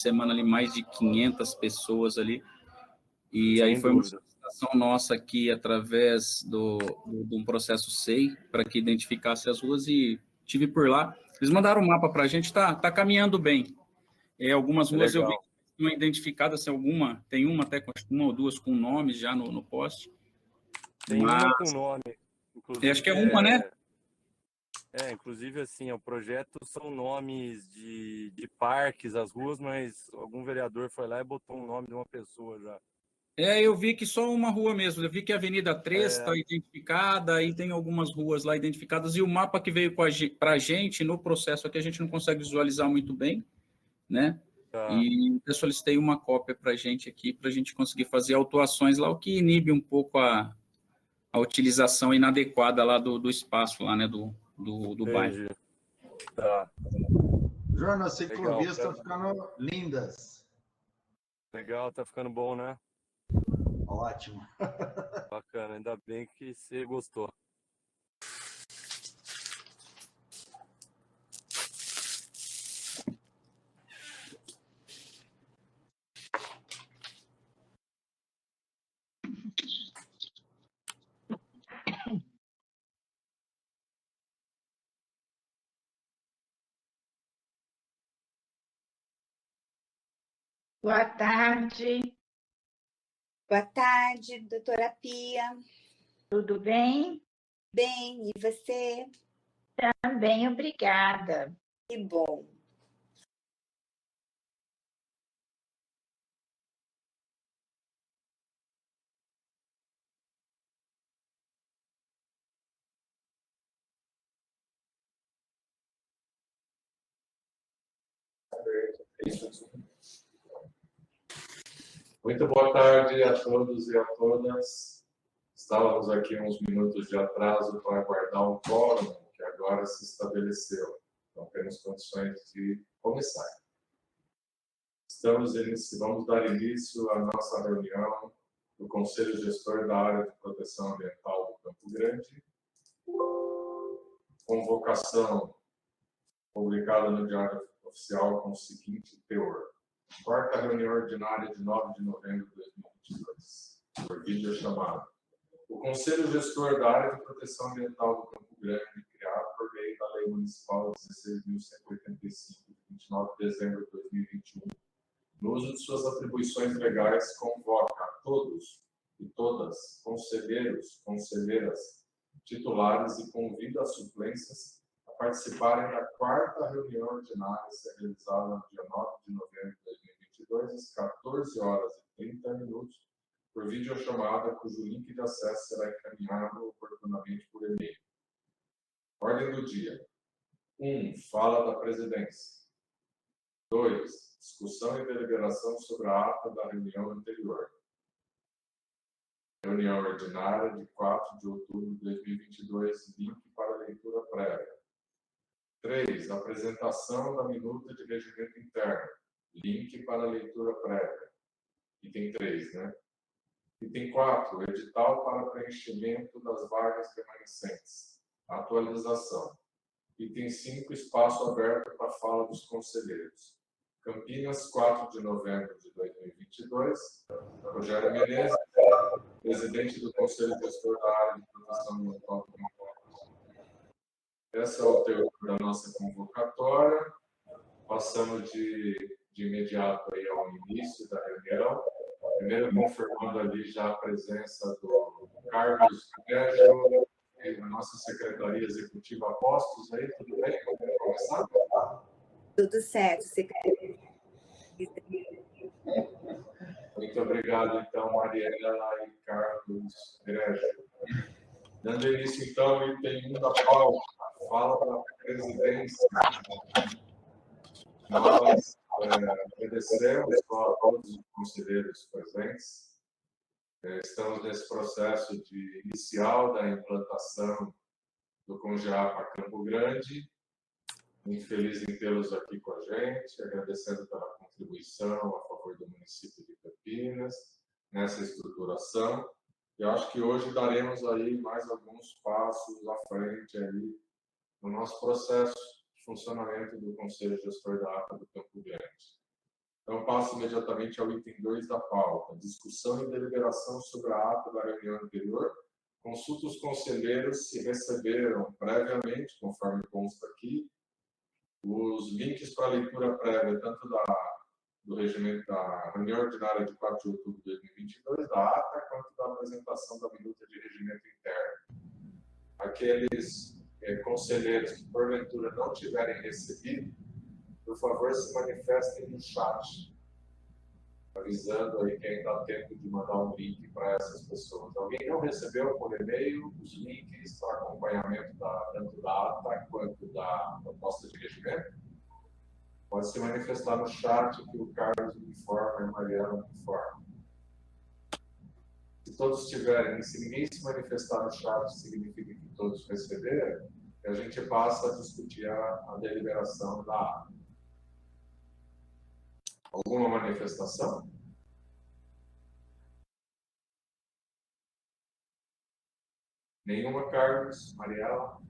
semana ali mais de 500 pessoas ali, e Sem aí foi uma dúvida. solicitação nossa aqui, através de um processo SEI, para que identificasse as ruas, e tive por lá. Eles mandaram um mapa para a gente, tá caminhando bem. Algumas ruas eu vi Legal. que não identificadas, tem uma até com uma ou duas com nomes já no poste. Tem Mas uma com nome, acho que inclusive é uma, né? inclusive assim, o projeto são nomes de parques, as ruas, mas algum vereador foi lá e botou um nome de uma pessoa já. Eu vi que só uma rua mesmo. Eu vi que a Avenida 3 está identificada, e tem algumas ruas lá identificadas, e o mapa que veio para a gente no processo aqui, a gente não consegue visualizar muito bem, né? Tá. E eu solicitei uma cópia para a gente aqui, para a gente conseguir fazer autuações lá, o que inibe um pouco a utilização inadequada lá do espaço, lá, né, do bairro. Entendi. Tá. Júnior, as ciclovias Legal, estão ficando lindas. Legal, tá ficando bom, né? Ótimo. Bacana, ainda bem que você gostou. Boa tarde. Boa tarde, doutora Pia. Tudo bem? Bem, e você? Também, obrigada. Que bom. Muito boa tarde a todos e a todas. Estávamos aqui uns minutos de atraso para aguardar um quórum que agora se estabeleceu. Então, temos condições de começar. Vamos dar início à nossa reunião do Conselho Gestor da Área de Proteção Ambiental do Campo Grande. Convocação publicada no Diário Oficial com o seguinte teor: quarta reunião ordinária de 9 de novembro de 2022, por videochamada. O Conselho Gestor da Área de Proteção Ambiental do Campo Grande, criado por meio da Lei Municipal 16.185, de 29 de dezembro de 2021, no uso de suas atribuições legais, convoca a todos e todas, conselheiros, conselheiras, titulares e convida as suplências a participarem da quarta reunião ordinária a ser realizada no dia 9 de novembro de 2022, às 14h30, por videochamada, cujo link de acesso será encaminhado oportunamente por e-mail. Ordem do dia. 1. Fala da presidência. 2. Discussão e deliberação sobre a ata da reunião anterior. Reunião ordinária de 4 de outubro de 2022, link para leitura prévia. 3. Apresentação da minuta de regimento interno, link para leitura prévia. Item 3, né? Item 4. Edital para preenchimento das vagas remanescentes. Atualização. Item 5. Espaço aberto para fala dos conselheiros. Campinas, 4 de novembro de 2022. Rogério Menezes, presidente do Conselho Gestor da Área de Proteção Ambiental do Campo Grande. Esse é o teor da nossa convocatória. Passamos de imediato aí ao início da reunião. Primeiro, confirmando ali já a presença do Carlos Sérgio e da nossa Secretaria Executiva Apostos aí, tudo bem? Vamos começar? Tudo certo, secretário. Muito obrigado, então, Mariela e Carlos Sérgio. Dando início, então, ao item 1 da pauta, fala da presidência. Nós agradecemos a todos os conselheiros presentes. Estamos nesse processo inicial da implantação do Congeapa Campo Grande. Muito feliz em tê-los aqui com a gente, agradecendo pela contribuição a favor do município de Campinas nessa estruturação. Eu acho que hoje daremos aí mais alguns passos à frente aí no nosso processo de funcionamento do Conselho Gestor da APA do Campo Grande. Então, passo imediatamente ao item 2 da pauta. Discussão e deliberação sobre a ata da reunião anterior. Consulta os conselheiros se receberam previamente, conforme consta aqui, os links para leitura prévia, tanto do regimento da reunião ordinária de 4 de outubro de 2022, da ata, quanto da apresentação da minuta de regimento interno. Aqueles conselheiros que, porventura, não tiverem recebido, por favor, se manifestem no chat, avisando aí que ainda dá tempo de mandar um link para essas pessoas. Alguém não recebeu por e-mail os links para acompanhamento tanto da ata quanto da proposta de regimento? Pode se manifestar no chat que o Carlos me informa e a Mariana me informa. Se todos tiverem, se ninguém se manifestar no chat, significa que todos receberam, e a gente passa a discutir a deliberação da ata. Alguma manifestação? Nenhuma, Carlos? Mariela?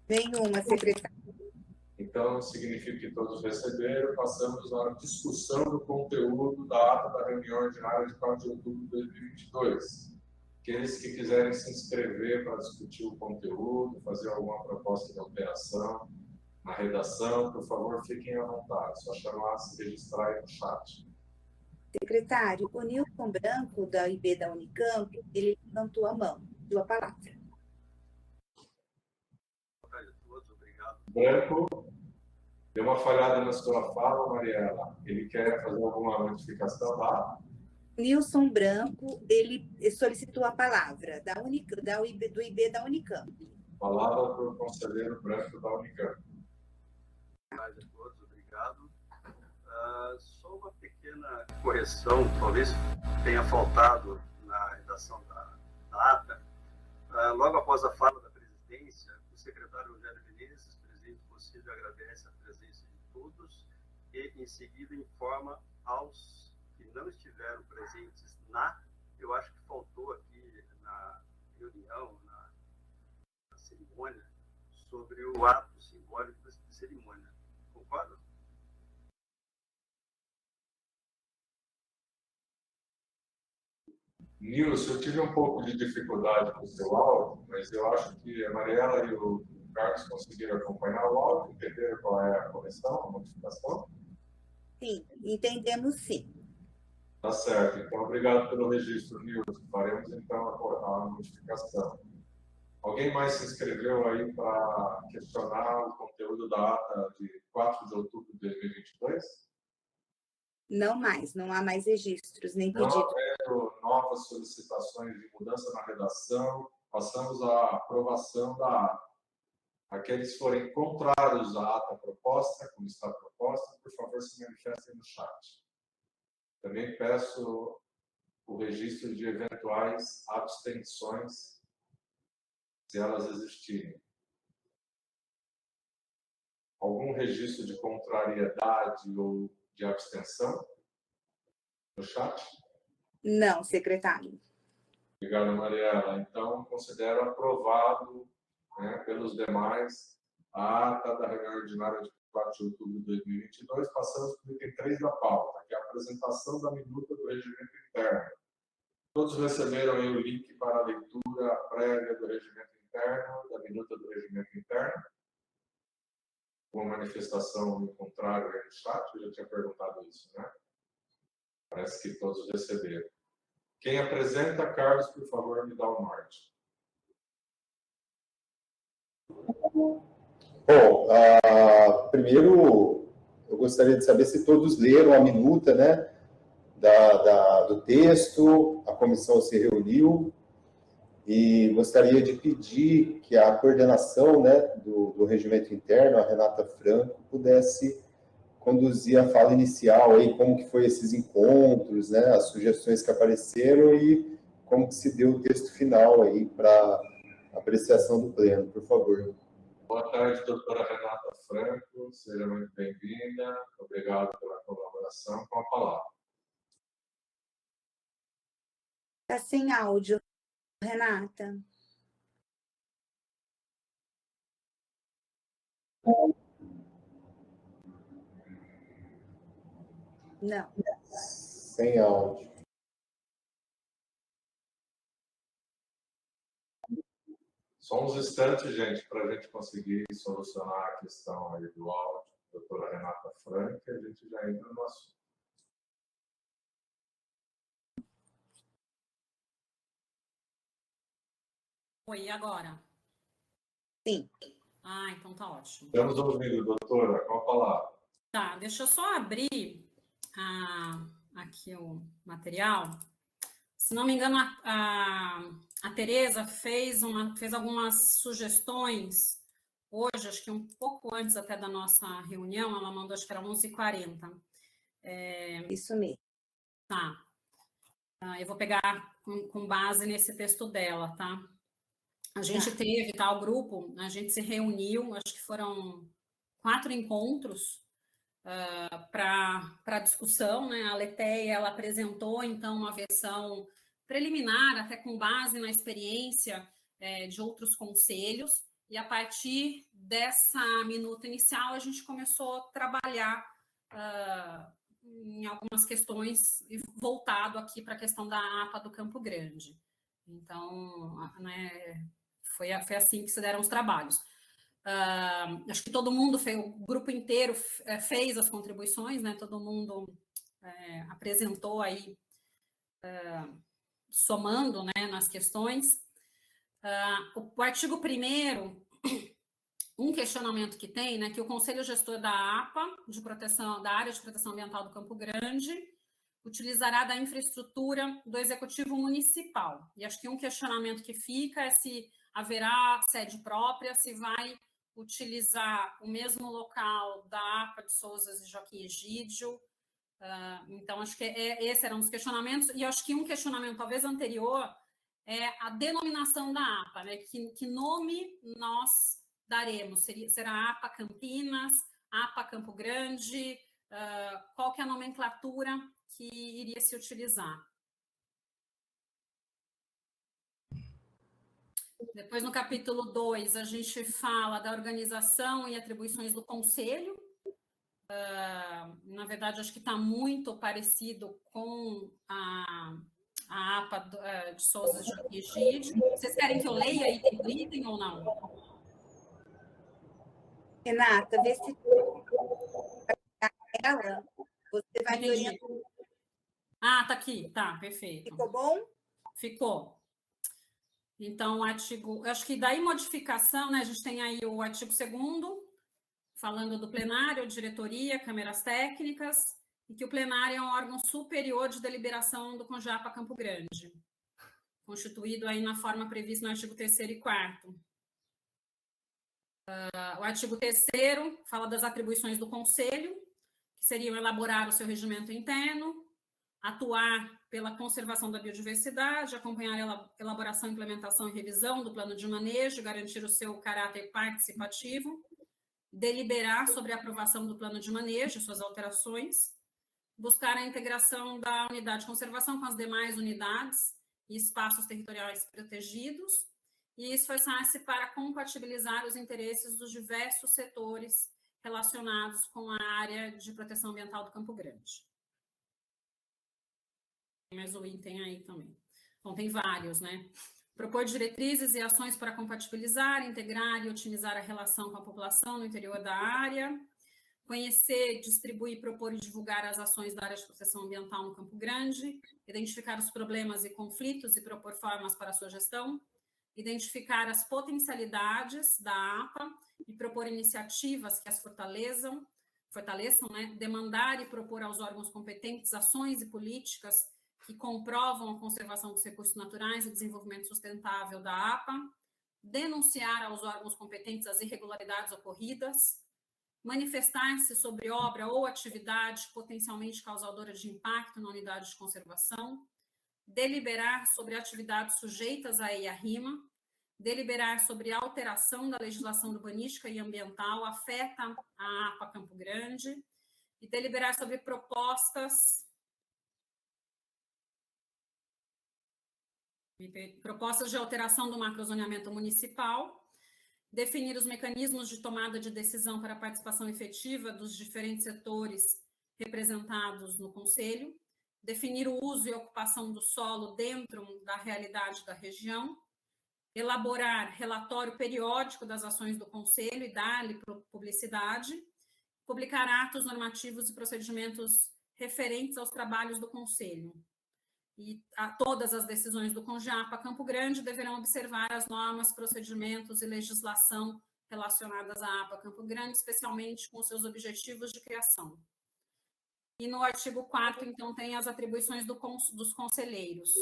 Nenhuma, secretário. Então, significa que todos receberam. Passamos à discussão do conteúdo da ata da reunião ordinária de 4 de outubro de 2022. Aqueles que quiserem se inscrever para discutir o conteúdo, fazer alguma proposta de alteração na redação, por favor, fiquem à vontade. Só chamar, se registrar aí no chat. Secretário, o Nilson Branco, da IB da Unicamp, ele levantou a mão. Sua palavra. Boa tarde a todos, obrigado. Branco, deu uma falhada na sua fala, Mariela. Ele quer fazer alguma modificação lá? Nilson Branco, ele solicitou a palavra do IB da Unicamp. Palavra para o conselheiro Branco da Unicamp. Boa tarde a todos, obrigado. Só uma pequena correção, talvez tenha faltado na redação da ata. Logo após a fala da presidência, o secretário Rogério Menezes, presidente do Conselho, agradece a presença de todos e, em seguida, informa aos que não estiveram presentes eu acho que faltou aqui na reunião, na cerimônia, sobre o ato simbólico da cerimônia. Concordo? Nilson, eu tive um pouco de dificuldade com o seu áudio, mas eu acho que a Mariela e o Carlos conseguiram acompanhar o áudio, entenderam qual é a correção, a modificação? Sim, entendemos sim. Tá certo. Então, obrigado pelo registro, Nilson. Faremos, então, a modificação. Alguém mais se inscreveu aí para questionar o conteúdo da ata de 4 de outubro de 2022? Não mais, não há mais registros nem Não pedidos. havendo novas solicitações de mudança na redação, passamos à aprovação da ata. Aqueles que forem contrários à ata proposta, como está proposta, por favor, se manifestem no chat. Também peço o registro de eventuais abstenções, se elas existirem. Algum registro de contrariedade ou de abstenção no chat? Não, secretário. Obrigado, Mariela. Então, considero aprovado, pelos demais a ata da reunião ordinária de 4 de outubro de 2022. Passamos para o item 3 da pauta, que é a apresentação da minuta do regimento interno. Todos receberam aí o link para a leitura prévia do regimento interno, da minuta do regimento interno. Uma manifestação em contrário aí no chat, eu já tinha perguntado isso, né? Parece que todos receberam. Quem apresenta, Carlos, por favor, me dá o norte. Bom, primeiro eu gostaria de saber se todos leram a minuta, né, do texto, a comissão se reuniu, e gostaria de pedir que a coordenação, né, do regimento interno, a Renata Franco, pudesse conduzir a fala inicial, aí, como que foi esses encontros, né, as sugestões que apareceram e como que se deu o texto final aí para apreciação do pleno, por favor. Boa tarde, doutora Renata Franco, seja muito bem-vinda, obrigado pela colaboração, com a palavra. Está sem áudio, Renata. Não. Sem áudio. Só uns instantes, gente, para a gente conseguir solucionar a questão aí do áudio. Doutora Renata Frank, a gente já entra no assunto. Oi, e agora? Sim. Ah, então tá ótimo. Estamos ouvindo, doutora, com a palavra. Tá, deixa eu só abrir aqui o material. Se não me engano, a Tereza fez algumas sugestões hoje, acho que um pouco antes até da nossa reunião, ela mandou, acho que era 11h40. Isso mesmo. Tá. Eu vou pegar com base nesse texto dela, tá? A gente teve, tá, o grupo, a gente se reuniu, acho que foram 4 encontros para discussão, né? A Letéia, ela apresentou, então, uma versão preliminar, até com base na experiência de outros conselhos, e a partir dessa minuta inicial, a gente começou a trabalhar em algumas questões voltado aqui para a questão da APA do Campo Grande. Então, né, foi assim que se deram os trabalhos. Acho que todo mundo, o grupo inteiro fez as contribuições, né? Todo mundo apresentou aí, somando, né, nas questões. O artigo 1º, um questionamento que tem, né, que o Conselho Gestor da APA, da Área de Proteção Ambiental do Campo Grande, utilizará da infraestrutura do Executivo Municipal. E acho que um questionamento que fica é se haverá sede própria, se vai utilizar o mesmo local da APA de Souzas e Joaquim Egídio. Então, acho que esse era um dos questionamentos. E acho que um questionamento, talvez anterior, é a denominação da APA, né? Que nome nós daremos? Será APA Campinas, APA Campo Grande? Qual que é a nomenclatura que iria se utilizar? Depois, no capítulo 2, a gente fala da organização e atribuições do Conselho. Na verdade, acho que está muito parecido com a APA de Souza e Egídio. Vocês querem que eu leia item por item ou não? Renata, vê se ela, você vai me orientar. Tá aqui, tá, perfeito. Ficou bom? Ficou. Então, o artigo, acho que daí modificação, né? A gente tem aí o artigo 2º, falando do plenário, diretoria, câmeras técnicas, e que o plenário é um órgão superior de deliberação do CONJAPA Campo Grande, constituído aí na forma prevista no artigo 3º e 4º. O artigo 3º fala das atribuições do Conselho, que seriam elaborar o seu regimento interno, atuar pela conservação da biodiversidade, acompanhar a elaboração, implementação e revisão do plano de manejo, garantir o seu caráter participativo, deliberar sobre a aprovação do plano de manejo, suas alterações, buscar a integração da unidade de conservação com as demais unidades e espaços territoriais protegidos, e esforçar-se para compatibilizar os interesses dos diversos setores relacionados com a área de proteção ambiental do Campo Grande. Tem mais o item aí também. Bom, tem vários, né? Propor diretrizes e ações para compatibilizar, integrar e otimizar a relação com a população no interior da área, conhecer, distribuir, propor e divulgar as ações da área de proteção ambiental no Campo Grande, identificar os problemas e conflitos e propor formas para a sua gestão, identificar as potencialidades da APA e propor iniciativas que as fortaleçam, né? Demandar e propor aos órgãos competentes ações e políticas que comprovam a conservação dos recursos naturais e desenvolvimento sustentável da APA, denunciar aos órgãos competentes as irregularidades ocorridas, manifestar-se sobre obra ou atividade potencialmente causadora de impacto na unidade de conservação, deliberar sobre atividades sujeitas à EIA-RIMA, deliberar sobre alteração da legislação urbanística e ambiental afeta a APA Campo Grande e deliberar sobre propostas de alteração do macrozoneamento municipal, definir os mecanismos de tomada de decisão para a participação efetiva dos diferentes setores representados no Conselho, definir o uso e ocupação do solo dentro da realidade da região, elaborar relatório periódico das ações do Conselho e dar-lhe publicidade, publicar atos normativos e procedimentos referentes aos trabalhos do Conselho. E todas as decisões do CONJAPA Campo Grande deverão observar as normas, procedimentos e legislação relacionadas à APA Campo Grande, especialmente com seus objetivos de criação. E no artigo 4º, então, tem as atribuições dos conselheiros.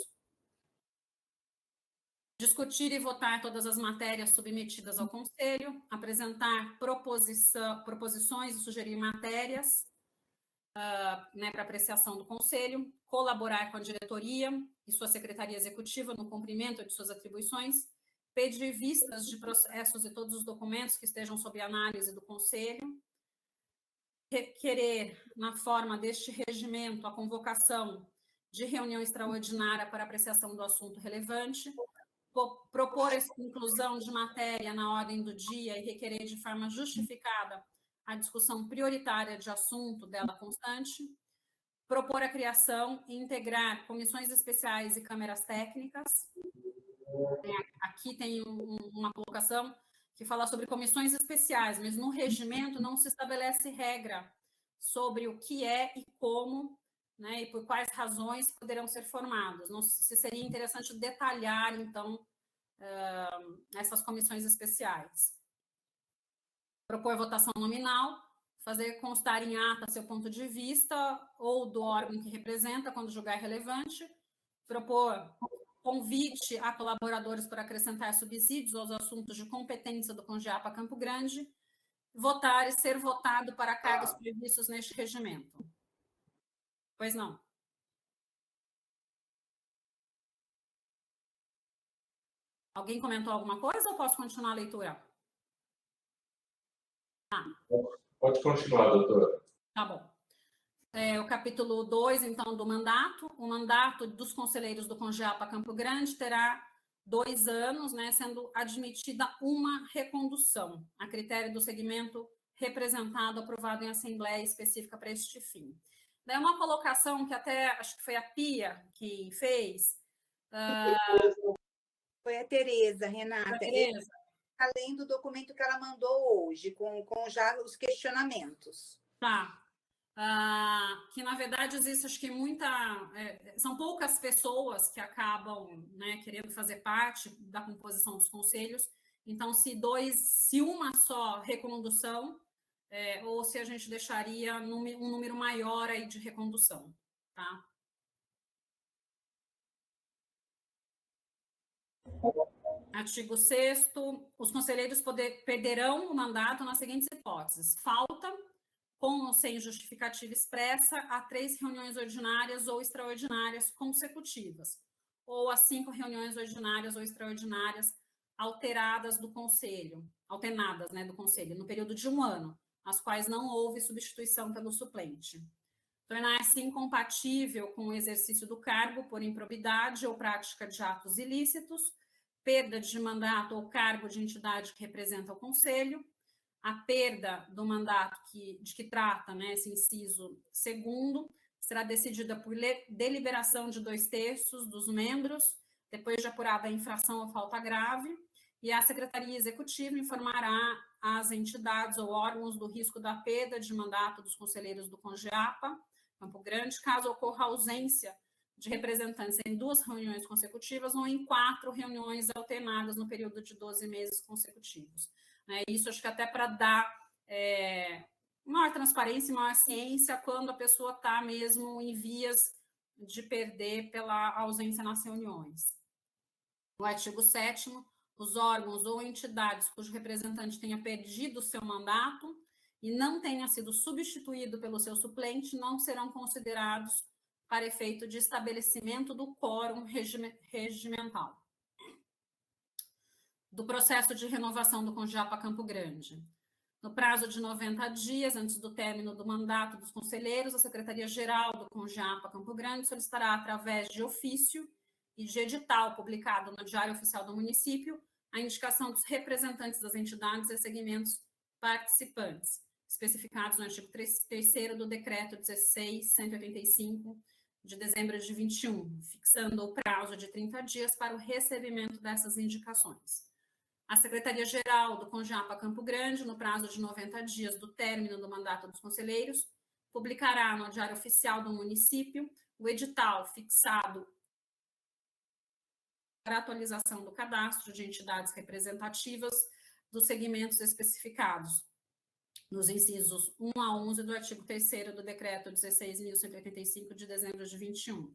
Discutir e votar todas as matérias submetidas ao Conselho, apresentar proposições e sugerir matérias para apreciação do Conselho, colaborar com a diretoria e sua secretaria executiva no cumprimento de suas atribuições, pedir vistas de processos e todos os documentos que estejam sob análise do Conselho, requerer, na forma deste regimento, a convocação de reunião extraordinária para apreciação do assunto relevante, propor a inclusão de matéria na ordem do dia e requerer de forma justificada a discussão prioritária de assunto dela constante, propor a criação e integrar comissões especiais e câmeras técnicas. Aqui tem uma colocação que fala sobre comissões especiais, mas no regimento não se estabelece regra sobre o que é e como, né, e por quais razões poderão ser formados. Não se seria interessante detalhar, então, essas comissões especiais. Propor votação nominal, fazer constar em ata seu ponto de vista ou do órgão que representa, quando julgar relevante, propor convite a colaboradores para acrescentar subsídios aos assuntos de competência do CONJAPA Campo Grande, votar e ser votado para cargos previstos neste regimento. Pois não. Alguém comentou alguma coisa ou posso continuar a leitura? Pode continuar, doutora. Tá bom. O capítulo 2, então, do mandato. O mandato dos conselheiros do CONJAPA Campo Grande terá 2 anos, né, sendo admitida uma recondução, a critério do segmento representado, aprovado em assembleia específica para este fim. Daí uma colocação que até, acho que foi a Pia que fez. Foi a Tereza, Renata. Tereza. Além do documento que ela mandou hoje, com já os questionamentos. Tá. Que, na verdade, existe, acho que são poucas pessoas que acabam, né, querendo fazer parte da composição dos conselhos. Então, se uma só recondução, ou se a gente deixaria um número maior aí de recondução, tá? Artigo 6º, os conselheiros perderão o mandato nas seguintes hipóteses: falta, com ou sem justificativa expressa, a 3 reuniões ordinárias ou extraordinárias consecutivas, ou a 5 reuniões ordinárias ou extraordinárias alternadas, né, do Conselho, no período de 1 ano, as quais não houve substituição pelo suplente. Tornar-se incompatível com o exercício do cargo por improbidade ou prática de atos ilícitos, perda de mandato ou cargo de entidade que representa o Conselho, a perda do mandato de que trata, né, esse inciso 2º, será decidida por deliberação de 2/3 dos membros, depois de apurada a infração ou falta grave, e a Secretaria Executiva informará as entidades ou órgãos do risco da perda de mandato dos conselheiros do CONJAPA Campo Grande, caso ocorra ausência de representantes em 2 reuniões consecutivas ou em 4 reuniões alternadas no período de 12 meses consecutivos. Isso acho que até para dar maior transparência e maior ciência quando a pessoa está mesmo em vias de perder pela ausência nas reuniões. No artigo 7º, os órgãos ou entidades cujo representante tenha perdido seu mandato e não tenha sido substituído pelo seu suplente não serão considerados para efeito de estabelecimento do quórum regimental. Do processo de renovação do CONJAPA Campo Grande. No prazo de 90 dias, antes do término do mandato dos conselheiros, a Secretaria-Geral do CONJAPA Campo Grande solicitará, através de ofício e de edital publicado no Diário Oficial do Município, a indicação dos representantes das entidades e segmentos participantes, especificados no artigo 3º do Decreto 16.185, de dezembro de 21, fixando o prazo de 30 dias para o recebimento dessas indicações. A Secretaria-Geral do CONJAPA Campo Grande, no prazo de 90 dias do término do mandato dos conselheiros, publicará no Diário Oficial do município o edital fixado para atualização do cadastro de entidades representativas dos segmentos especificados nos incisos 1 a 11 do artigo 3º do Decreto 16.185, de dezembro de 21.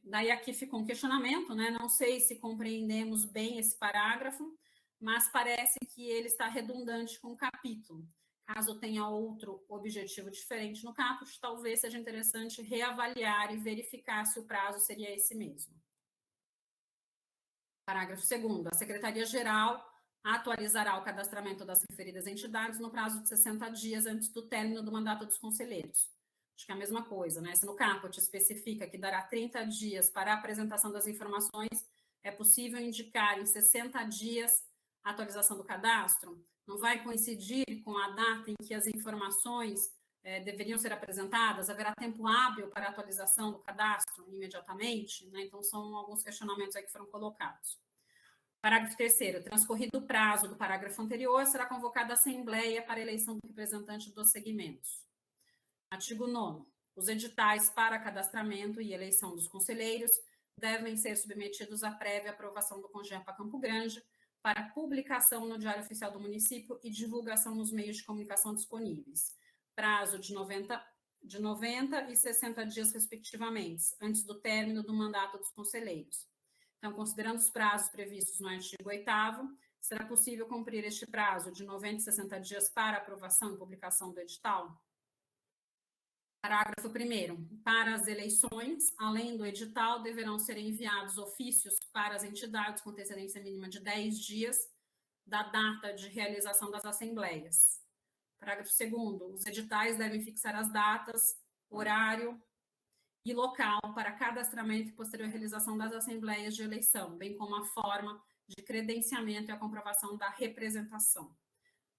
Daí aqui ficou um questionamento, né? Não sei se compreendemos bem esse parágrafo, mas parece que ele está redundante com o capítulo. Caso tenha outro objetivo diferente no caput, talvez seja interessante reavaliar e verificar se o prazo seria esse mesmo. Parágrafo 2º. A Secretaria-Geral atualizará o cadastramento das referidas entidades no prazo de 60 dias antes do término do mandato dos conselheiros. Acho que é a mesma coisa, né? Se no caput especifica que dará 30 dias para a apresentação das informações, é possível indicar em 60 dias a atualização do cadastro? Não vai coincidir com a data em que as informações deveriam ser apresentadas? Haverá tempo hábil para a atualização do cadastro imediatamente? Né? Então, são alguns questionamentos aí que foram colocados. Parágrafo 3º. Transcorrido o prazo do parágrafo anterior, será convocada a Assembleia para a eleição do representante dos segmentos. Artigo 9º. Os editais para cadastramento e eleição dos conselheiros devem ser submetidos à prévia aprovação do CONJAPA Campo Grande para publicação no Diário Oficial do Município e divulgação nos meios de comunicação disponíveis. Prazo de 90 e 60 dias, respectivamente, antes do término do mandato dos conselheiros. Então, considerando os prazos previstos no artigo 8º, será possível cumprir este prazo de 90 e 60 dias para aprovação e publicação do edital? Parágrafo 1º. Para as eleições, além do edital, deverão ser enviados ofícios para as entidades com antecedência mínima de 10 dias da data de realização das assembleias. Parágrafo 2º. Os editais devem fixar as datas, horário e local para cadastramento e posterior realização das assembleias de eleição, bem como a forma de credenciamento e a comprovação da representação.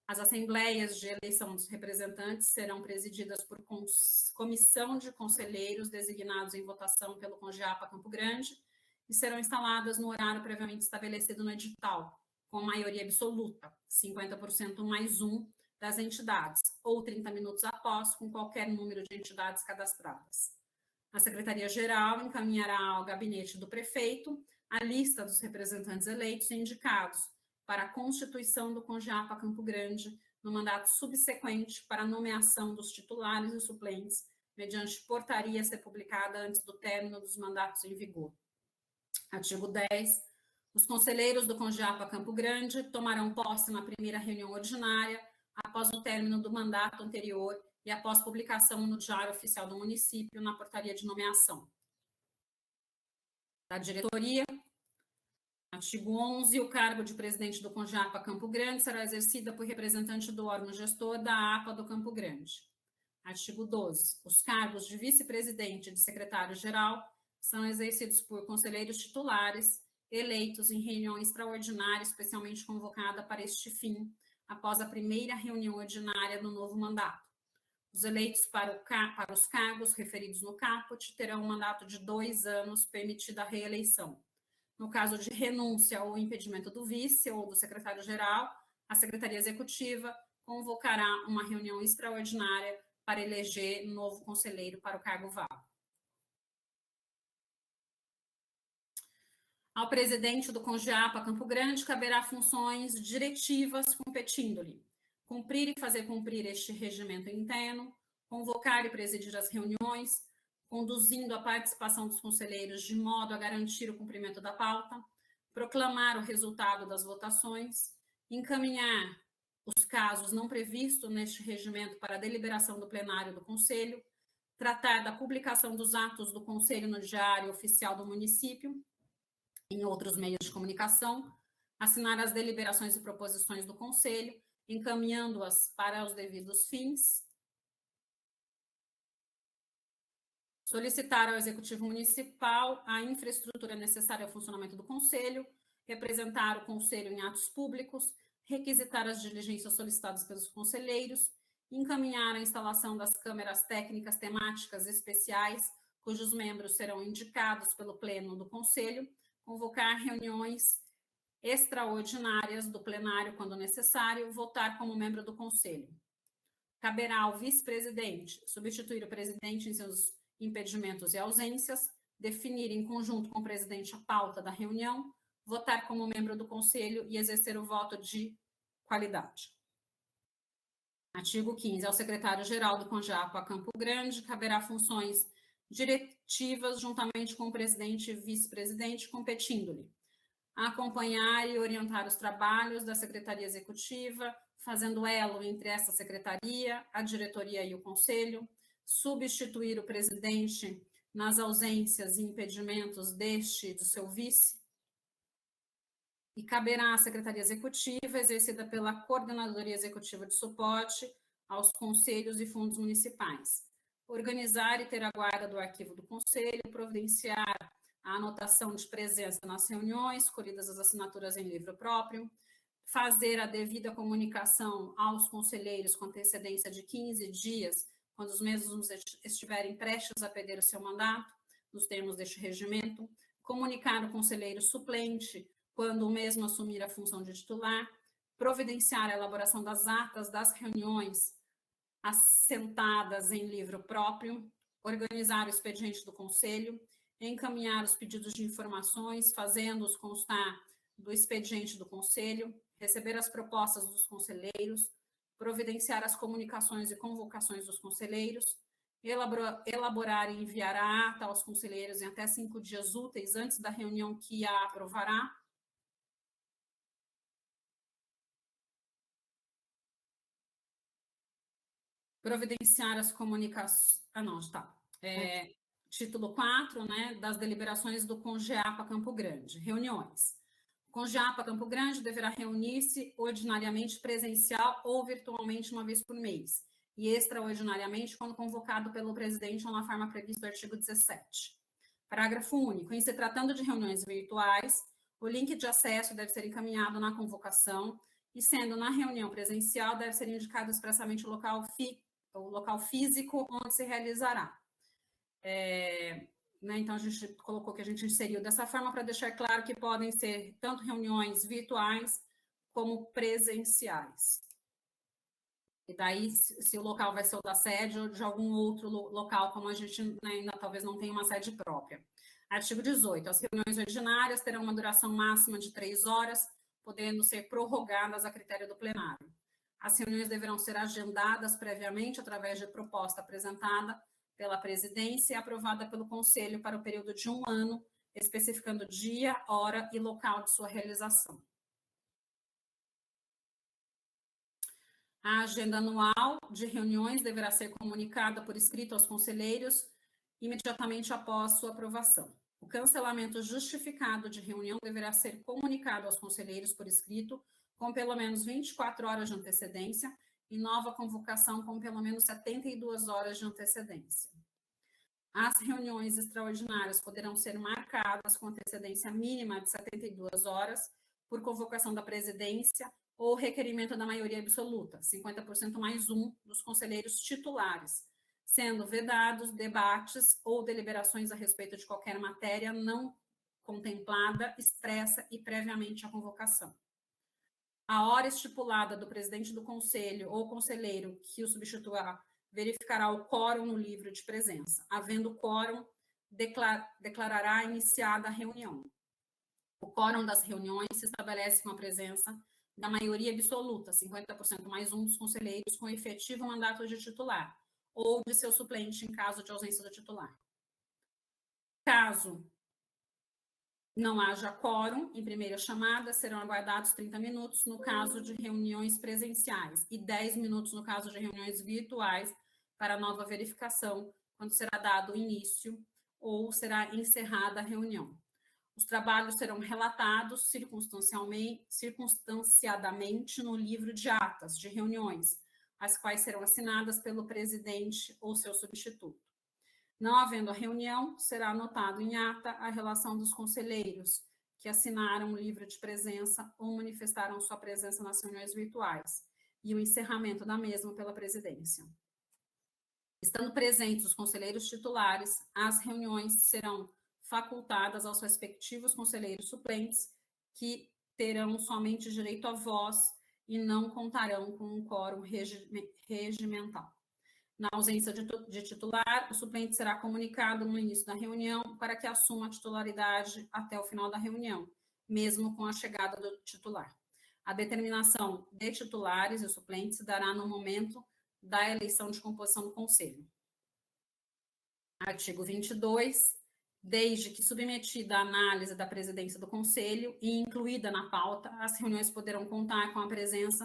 As assembleias de eleição dos representantes serão presididas por comissão de conselheiros designados em votação pelo CONJAPA Campo Grande e serão instaladas no horário previamente estabelecido no edital, com maioria absoluta, 50% mais 1 das entidades, ou 30 minutos após, com qualquer número de entidades cadastradas. A Secretaria-Geral encaminhará ao gabinete do prefeito a lista dos representantes eleitos e indicados para a constituição do CONJAPA Campo Grande no mandato subsequente para a nomeação dos titulares e suplentes, mediante portaria a ser publicada antes do término dos mandatos em vigor. Artigo 10. Os conselheiros do CONJAPA Campo Grande tomarão posse na primeira reunião ordinária, após o término do mandato anterior e após publicação no Diário Oficial do Município, na portaria de nomeação. Da diretoria, artigo 11, o cargo de presidente do CONJAPA Campo Grande será exercida por representante do órgão gestor da APA do Campo Grande. Artigo 12, os cargos de vice-presidente e de secretário-geral são exercidos por conselheiros titulares, eleitos em reunião extraordinária especialmente convocada para este fim, após a primeira reunião ordinária do novo mandato. Os eleitos para os cargos referidos no caput terão um mandato de 2 anos, permitida a reeleição. No caso de renúncia ou impedimento do vice ou do secretário-geral, a Secretaria Executiva convocará uma reunião extraordinária para eleger novo conselheiro para o cargo vago. Ao presidente do CONJAPA Campo Grande caberá funções diretivas competindo-lhe: cumprir e fazer cumprir este regimento interno, convocar e presidir as reuniões, conduzindo a participação dos conselheiros de modo a garantir o cumprimento da pauta, proclamar o resultado das votações, encaminhar os casos não previstos neste regimento para a deliberação do plenário do Conselho, tratar da publicação dos atos do Conselho no Diário Oficial do Município, em outros meios de comunicação, assinar as deliberações e proposições do Conselho, encaminhando-as para os devidos fins, solicitar ao Executivo Municipal a infraestrutura necessária ao funcionamento do Conselho, representar o Conselho em atos públicos, requisitar as diligências solicitadas pelos conselheiros, encaminhar a instalação das câmeras técnicas temáticas especiais, cujos membros serão indicados pelo Pleno do Conselho, convocar reuniões extraordinárias do plenário, quando necessário, votar como membro do Conselho. Caberá ao vice-presidente substituir o presidente em seus impedimentos e ausências, definir em conjunto com o presidente a pauta da reunião, votar como membro do Conselho e exercer o voto de qualidade. Artigo 15. Ao secretário-geral do CONJAPA Campo Grande caberá funções diretivas juntamente com o presidente e vice-presidente, competindo-lhe acompanhar e orientar os trabalhos da Secretaria Executiva, fazendo elo entre essa secretaria, a diretoria e o Conselho, substituir o presidente nas ausências e impedimentos deste e do seu vice, e caberá à Secretaria Executiva, exercida pela Coordenadoria Executiva de Suporte aos Conselhos e Fundos Municipais, organizar e ter a guarda do arquivo do Conselho, providenciar a anotação de presença nas reuniões, colhidas as assinaturas em livro próprio, fazer a devida comunicação aos conselheiros com antecedência de 15 dias, quando os mesmos estiverem prestes a perder o seu mandato, nos termos deste regimento, comunicar o conselheiro suplente quando o mesmo assumir a função de titular, providenciar a elaboração das atas das reuniões assentadas em livro próprio, organizar o expediente do Conselho, encaminhar os pedidos de informações, fazendo-os constar do expediente do Conselho, receber as propostas dos conselheiros, providenciar as comunicações e convocações dos conselheiros, elaborar e enviar a ata aos conselheiros em até 5 dias úteis antes da reunião que a aprovará, providenciar as comunicações... Título 4, né, das deliberações do CONJAPA Campo Grande. Reuniões. O CONJAPA Campo Grande deverá reunir-se ordinariamente presencial ou virtualmente uma vez por mês, e extraordinariamente quando convocado pelo presidente ou na forma prevista no artigo 17. Parágrafo único. Em se tratando de reuniões virtuais, o link de acesso deve ser encaminhado na convocação e, sendo na reunião presencial, deve ser indicado expressamente o local físico onde se realizará. Então, a gente colocou que a gente inseriu dessa forma para deixar claro que podem ser tanto reuniões virtuais como presenciais. E daí, se o local vai ser o da sede ou de algum outro local, como a gente ainda talvez não tenha uma sede própria. Artigo 18. As reuniões ordinárias terão uma duração máxima de 3 horas, podendo ser prorrogadas a critério do plenário. As reuniões deverão ser agendadas previamente através de proposta apresentada pela presidência e aprovada pelo Conselho para o período de 1 ano, especificando dia, hora e local de sua realização. A agenda anual de reuniões deverá ser comunicada por escrito aos conselheiros imediatamente após sua aprovação. O cancelamento justificado de reunião deverá ser comunicado aos conselheiros por escrito com pelo menos 24 horas de antecedência e nova convocação com pelo menos 72 horas de antecedência. As reuniões extraordinárias poderão ser marcadas com antecedência mínima de 72 horas por convocação da presidência ou requerimento da maioria absoluta, 50% mais 1 dos conselheiros titulares, sendo vedados debates ou deliberações a respeito de qualquer matéria não contemplada, expressa e previamente a convocação. A hora estipulada do presidente do conselho ou conselheiro que o substituirá verificará o quórum no livro de presença. Havendo quórum, declarará iniciada a reunião. O quórum das reuniões se estabelece com a presença da maioria absoluta, 50% mais 1 dos conselheiros com efetivo mandato de titular, ou de seu suplente em caso de ausência do titular. Caso não haja quórum, em primeira chamada, serão aguardados 30 minutos no caso de reuniões presenciais e 10 minutos no caso de reuniões virtuais para nova verificação, quando será dado o início ou será encerrada a reunião. Os trabalhos serão relatados circunstanciadamente no livro de atas de reuniões, as quais serão assinadas pelo presidente ou seu substituto. Não havendo a reunião, será anotado em ata a relação dos conselheiros que assinaram o livro de presença ou manifestaram sua presença nas reuniões virtuais, e o encerramento da mesma pela presidência. Estando presentes os conselheiros titulares, as reuniões serão facultadas aos respectivos conselheiros suplentes, que terão somente direito à voz e não contarão com um quórum regimental. Na ausência de titular, o suplente será comunicado no início da reunião para que assuma a titularidade até o final da reunião, mesmo com a chegada do titular. A determinação de titulares e suplentes se dará no momento da eleição de composição do Conselho. Artigo 22. Desde que submetida à análise da presidência do Conselho e incluída na pauta, as reuniões poderão contar com a presença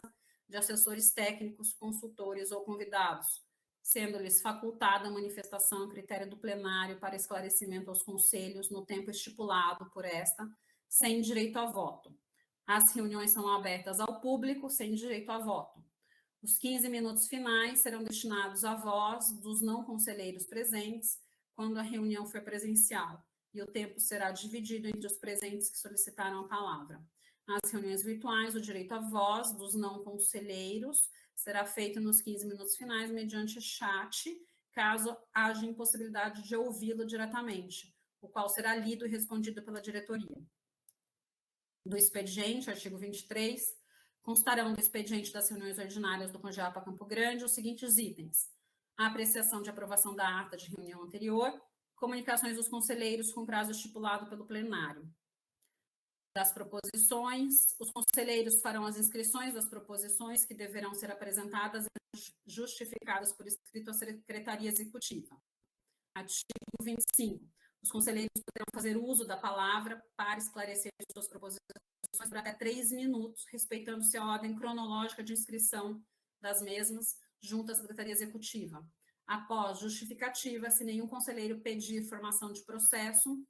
de assessores técnicos, consultores ou convidados, sendo-lhes facultada a manifestação a critério do plenário para esclarecimento aos conselhos no tempo estipulado por esta, sem direito a voto. As reuniões são abertas ao público, sem direito a voto. Os 15 minutos finais serão destinados à voz dos não conselheiros presentes, quando a reunião for presencial, e o tempo será dividido entre os presentes que solicitaram a palavra. Nas reuniões virtuais, o direito à voz dos não conselheiros será feito nos 15 minutos finais mediante chat, caso haja impossibilidade de ouvi-lo diretamente, o qual será lido e respondido pela diretoria. Do expediente, artigo 23, constarão do expediente das reuniões ordinárias do CONGEAPA Campo Grande os seguintes itens: a apreciação de aprovação da ata de reunião anterior, comunicações dos conselheiros com prazo estipulado pelo plenário. Das proposições, os conselheiros farão as inscrições das proposições que deverão ser apresentadas e justificadas por escrito à Secretaria Executiva. Artigo 25. Os conselheiros poderão fazer uso da palavra para esclarecer suas proposições por até 3 minutos, respeitando-se a ordem cronológica de inscrição das mesmas junto à Secretaria Executiva. Após justificativa, se nenhum conselheiro pedir formação de processo,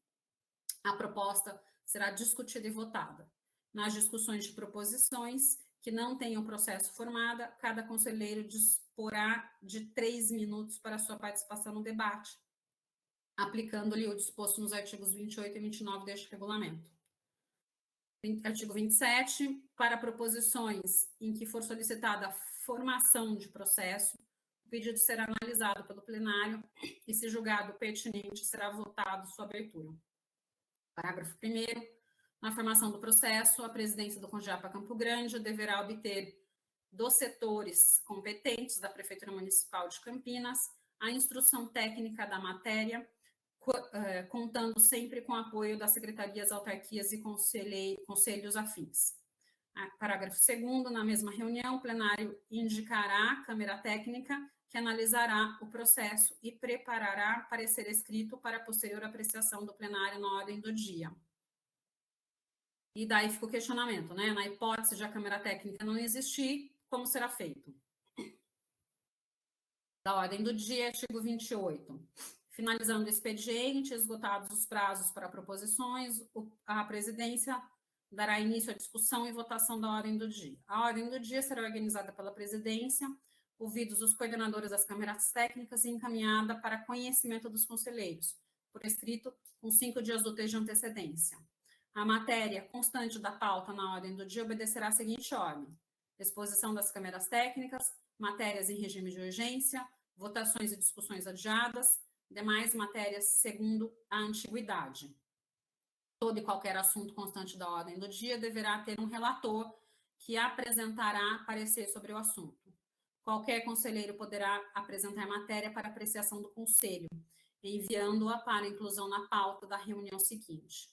a proposta será discutida e votada. Nas discussões de proposições que não tenham processo formada, cada conselheiro disporá de 3 minutos para sua participação no debate, aplicando-lhe o disposto nos artigos 28 e 29 deste regulamento. Artigo 27. Para proposições em que for solicitada a formação de processo, o pedido será analisado pelo plenário e, se julgado pertinente, será votado sua abertura. Parágrafo 1º. Na formação do processo, a presidência do CONGEAPA Campo Grande deverá obter dos setores competentes da Prefeitura Municipal de Campinas a instrução técnica da matéria, contando sempre com o apoio das secretarias, autarquias e conselhos afins. Parágrafo 2º. Na mesma reunião, o plenário indicará a Câmara Técnica, que analisará o processo e preparará parecer escrito para posterior apreciação do plenário na ordem do dia. E daí fica o questionamento, né? Na hipótese de a Câmara Técnica não existir, como será feito? Da ordem do dia, artigo 28. Finalizando o expediente, esgotados os prazos para proposições, a presidência dará início à discussão e votação da ordem do dia. A ordem do dia será organizada pela presidência, ouvidos os coordenadores das câmaras técnicas e encaminhada para conhecimento dos conselheiros, por escrito, com 5 dias úteis de antecedência. A matéria constante da pauta na ordem do dia obedecerá a seguinte ordem: exposição das câmaras técnicas, matérias em regime de urgência, votações e discussões adiadas, demais matérias segundo a antiguidade. Todo e qualquer assunto constante da ordem do dia deverá ter um relator que apresentará parecer sobre o assunto. Qualquer conselheiro poderá apresentar matéria para apreciação do conselho, enviando-a para inclusão na pauta da reunião seguinte.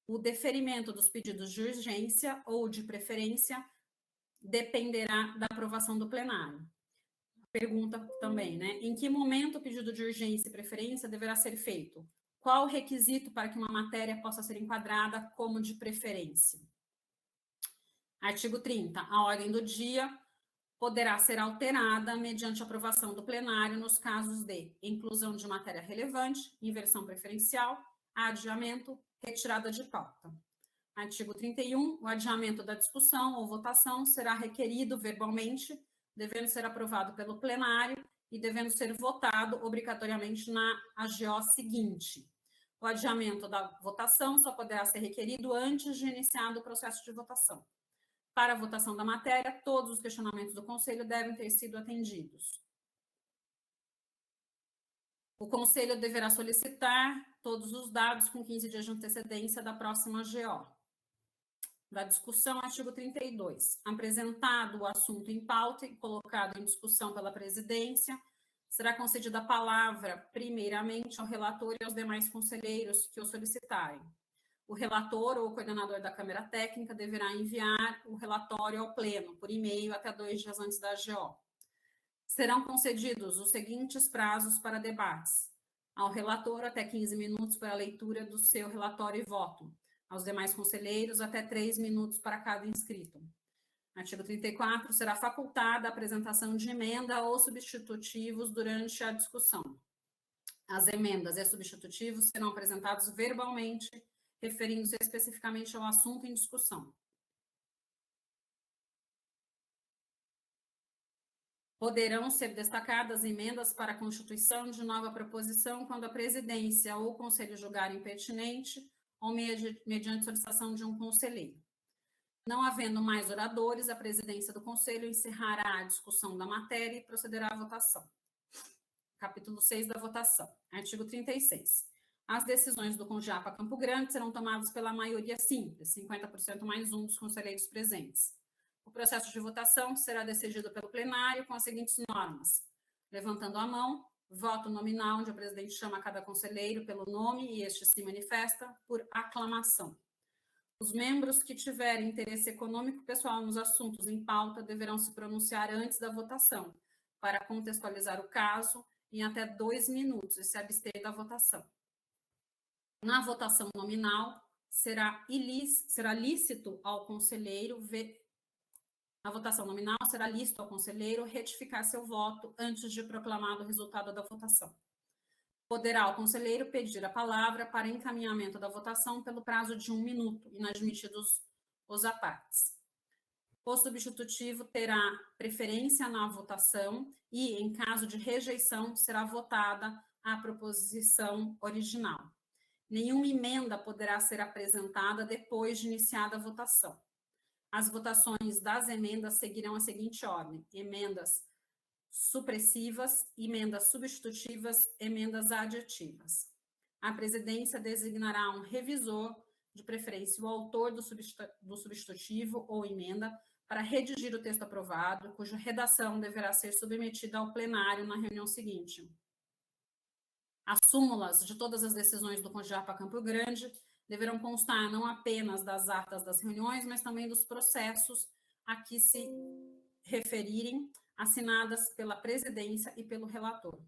O deferimento dos pedidos de urgência ou de preferência dependerá da aprovação do plenário. Pergunta também, né? Em que momento o pedido de urgência e preferência deverá ser feito? Qual o requisito para que uma matéria possa ser enquadrada como de preferência? Artigo 30. A ordem do dia poderá ser alterada mediante aprovação do plenário nos casos de inclusão de matéria relevante, inversão preferencial, adiamento, retirada de pauta. Artigo 31. O adiamento da discussão ou votação será requerido verbalmente, devendo ser aprovado pelo plenário e devendo ser votado obrigatoriamente na AGO seguinte. O adiamento da votação só poderá ser requerido antes de iniciado o processo de votação. Para a votação da matéria, todos os questionamentos do Conselho devem ter sido atendidos. O Conselho deverá solicitar todos os dados com 15 dias de antecedência da próxima GO. Da discussão, artigo 32. Apresentado o assunto em pauta e colocado em discussão pela presidência, será concedida a palavra, primeiramente, ao relator e aos demais conselheiros que o solicitarem. O relator ou o coordenador da Câmara Técnica deverá enviar o relatório ao Pleno, por e-mail, até 2 dias antes da GO. Serão concedidos os seguintes prazos para debates. Ao relator, até 15 minutos para a leitura do seu relatório e voto. Aos demais conselheiros, até 3 minutos para cada inscrito. Artigo 34, será facultada a apresentação de emenda ou substitutivos durante a discussão. As emendas e substitutivos serão apresentados verbalmente, referindo-se especificamente ao assunto em discussão. Poderão ser destacadas emendas para a constituição de nova proposição quando a presidência ou o conselho julgarem pertinente ou mediante solicitação de um conselheiro. Não havendo mais oradores, a presidência do conselho encerrará a discussão da matéria e procederá à votação. Capítulo 6 da votação. Artigo 36. As decisões do CONJAPA Campo Grande serão tomadas pela maioria simples, 50% mais um dos conselheiros presentes. O processo de votação será decidido pelo plenário com as seguintes normas. Levantando a mão, voto nominal, onde o presidente chama cada conselheiro pelo nome e este se manifesta por aclamação. Os membros que tiverem interesse econômico pessoal nos assuntos em pauta deverão se pronunciar antes da votação, para contextualizar o caso em até 2 minutos e se abster da votação. Na votação nominal, será lícito ao conselheiro retificar seu voto antes de proclamado o resultado da votação. Poderá o conselheiro pedir a palavra para encaminhamento da votação pelo prazo de 1 minuto, inadmitidos os apartes. O substitutivo terá preferência na votação e, em caso de rejeição, será votada a proposição original. Nenhuma emenda poderá ser apresentada depois de iniciada a votação. As votações das emendas seguirão a seguinte ordem: emendas supressivas, emendas substitutivas, emendas aditivas. A presidência designará um revisor, de preferência o autor do substitutivo ou emenda, para redigir o texto aprovado, cuja redação deverá ser submetida ao plenário na reunião seguinte. As súmulas de todas as decisões do CONJAPA Campo Grande deverão constar não apenas das atas das reuniões, mas também dos processos a que se referirem, assinadas pela presidência e pelo relator.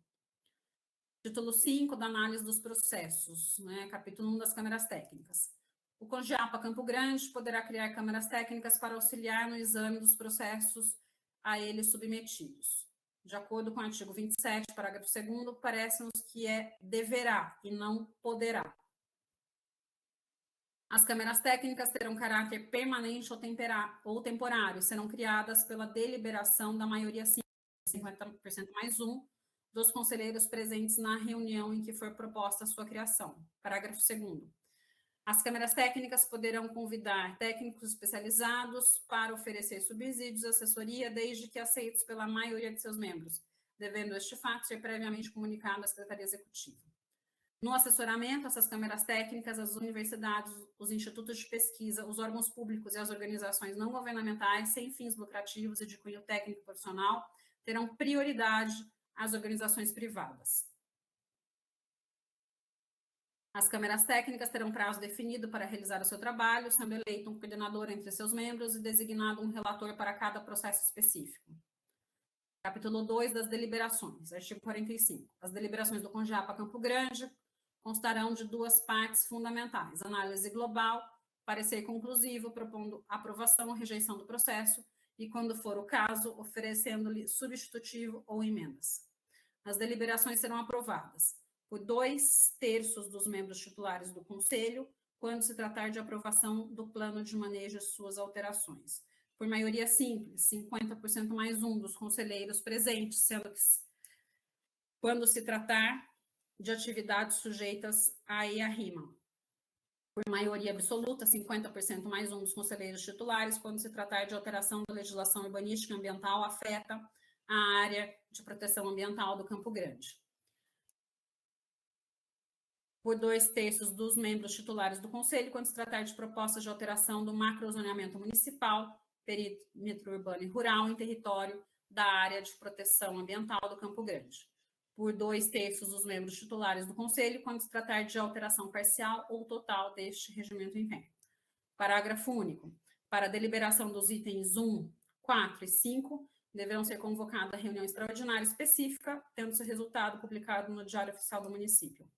Título 5 da análise dos processos, capítulo 1 das câmaras técnicas. O CONJAPA Campo Grande poderá criar câmaras técnicas para auxiliar no exame dos processos a eles submetidos. De acordo com o artigo 27, parágrafo 2º, parece-nos que deverá e não poderá. As câmaras técnicas terão caráter permanente ou temporário, serão criadas pela deliberação da maioria simples, 50% mais um, dos conselheiros presentes na reunião em que for proposta a sua criação. Parágrafo 2º. As câmaras técnicas poderão convidar técnicos especializados para oferecer subsídios à assessoria, desde que aceitos pela maioria de seus membros, devendo este fato ser previamente comunicado à Secretaria Executiva. No assessoramento, essas câmaras técnicas, as universidades, os institutos de pesquisa, os órgãos públicos e as organizações não governamentais sem fins lucrativos e de cunho técnico profissional terão prioridade às organizações privadas. As câmaras técnicas terão prazo definido para realizar o seu trabalho, sendo eleito um coordenador entre seus membros e designado um relator para cada processo específico. Capítulo 2 das deliberações, artigo 45. As deliberações do CONJAPA Campo Grande constarão de 2 partes fundamentais: análise global, parecer conclusivo, propondo aprovação ou rejeição do processo, e, quando for o caso, oferecendo-lhe substitutivo ou emendas. As deliberações serão aprovadas por 2/3 dos membros titulares do Conselho, quando se tratar de aprovação do plano de manejo e suas alterações. Por maioria simples, 50% mais um dos conselheiros presentes, sendo que, quando se tratar de atividades sujeitas à EIA-RIMA. Por maioria absoluta, 50% mais um dos conselheiros titulares, quando se tratar de alteração da legislação urbanística e ambiental, afeta a área de proteção ambiental do Campo Grande. Por 2/3 dos membros titulares do Conselho, quando se tratar de propostas de alteração do macrozoneamento municipal, perímetro urbano e rural em território da área de proteção ambiental do Campo Grande. Por 2/3 dos membros titulares do Conselho, quando se tratar de alteração parcial ou total deste regimento interno. Parágrafo único. Para a deliberação dos itens 1, 4 e 5, deverão ser convocada reunião extraordinária específica, tendo seu resultado publicado no Diário Oficial do Município.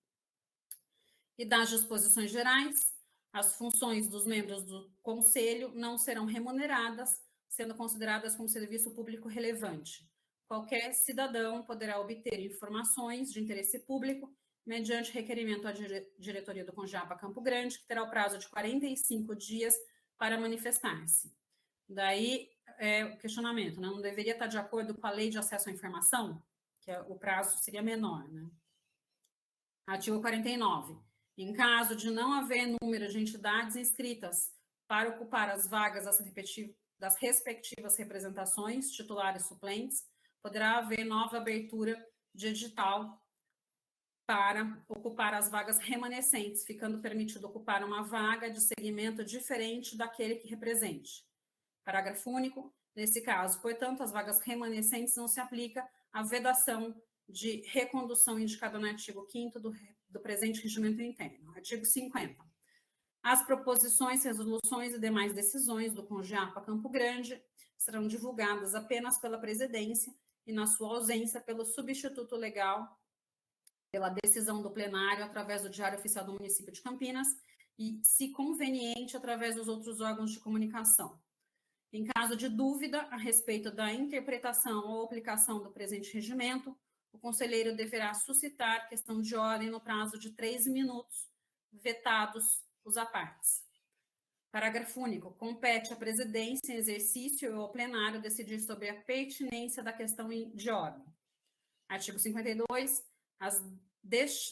E das disposições gerais, as funções dos membros do Conselho não serão remuneradas, sendo consideradas como serviço público relevante. Qualquer cidadão poderá obter informações de interesse público mediante requerimento à diretoria do CONJAPA Campo Grande, que terá o prazo de 45 dias para manifestar-se. Daí, o questionamento, né? Não deveria estar de acordo com a Lei de Acesso à Informação, que o prazo seria menor, né? Artigo 49. Em caso de não haver número de entidades inscritas para ocupar as vagas das respectivas representações, titulares e suplentes, poderá haver nova abertura de edital para ocupar as vagas remanescentes, ficando permitido ocupar uma vaga de segmento diferente daquele que represente. Parágrafo único. Nesse caso, portanto, as vagas remanescentes não se aplica à vedação de recondução indicada no artigo 5º do presente regimento interno. Artigo 50. As proposições, resoluções e demais decisões do CONJAPA Campo Grande serão divulgadas apenas pela presidência e, na sua ausência, pelo substituto legal, pela decisão do plenário, através do Diário Oficial do Município de Campinas e, se conveniente, através dos outros órgãos de comunicação. Em caso de dúvida a respeito da interpretação ou aplicação do presente regimento, o conselheiro deverá suscitar questão de ordem no prazo de 3 minutos, vetados os apartes. Parágrafo único. Compete à presidência em exercício ou ao plenário decidir sobre a pertinência da questão de ordem. Artigo 52.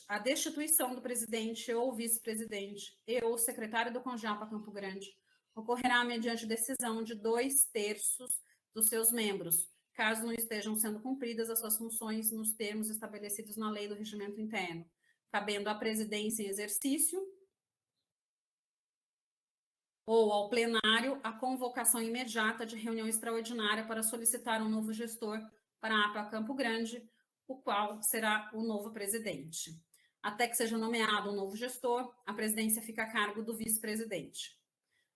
A destituição do presidente ou vice-presidente e ou secretário do CONJAPA Campo Grande ocorrerá mediante decisão de 2/3 dos seus membros, caso não estejam sendo cumpridas as suas funções nos termos estabelecidos na lei do regimento interno, cabendo à presidência em exercício ou ao plenário a convocação imediata de reunião extraordinária para solicitar um novo gestor para a APA Campo Grande, o qual será o novo presidente. Até que seja nomeado um novo gestor, a presidência fica a cargo do vice-presidente.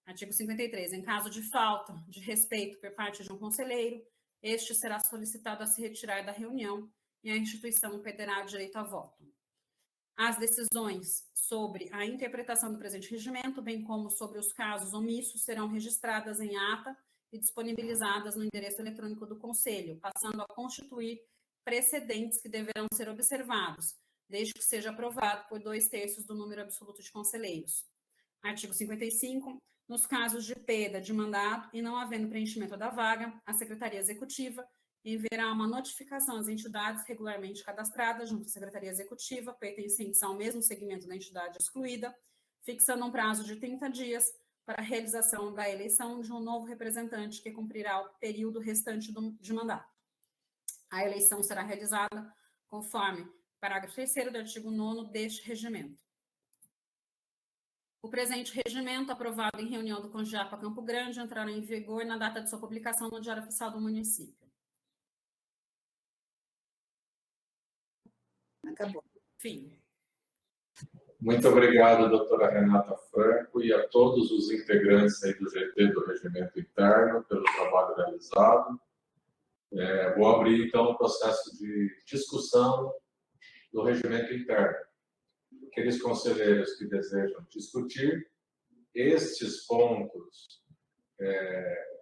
Artigo 53. Em caso de falta de respeito por parte de um conselheiro, este será solicitado a se retirar da reunião e a instituição perderá direito a voto. As decisões sobre a interpretação do presente regimento, bem como sobre os casos omissos, serão registradas em ata e disponibilizadas no endereço eletrônico do Conselho, passando a constituir precedentes que deverão ser observados, desde que seja aprovado por 2/3 do número absoluto de conselheiros. Artigo 55. Nos casos de perda de mandato e não havendo preenchimento da vaga, a Secretaria Executiva enviará uma notificação às entidades regularmente cadastradas junto à Secretaria Executiva, pertencentes ao mesmo segmento da entidade excluída, fixando um prazo de 30 dias para a realização da eleição de um novo representante que cumprirá o período restante de mandato. A eleição será realizada conforme parágrafo 3º do artigo 9º deste regimento. O presente regimento, aprovado em reunião do CONJAPA Campo Grande, entrará em vigor na data de sua publicação no Diário Oficial do Município. Acabou. Fim. Muito obrigado, doutora Renata Franco, e a todos os integrantes aí do GT, do Regimento Interno, pelo trabalho realizado. Vou abrir, então, o processo de discussão do Regimento Interno. Aqueles conselheiros que desejam discutir estes pontos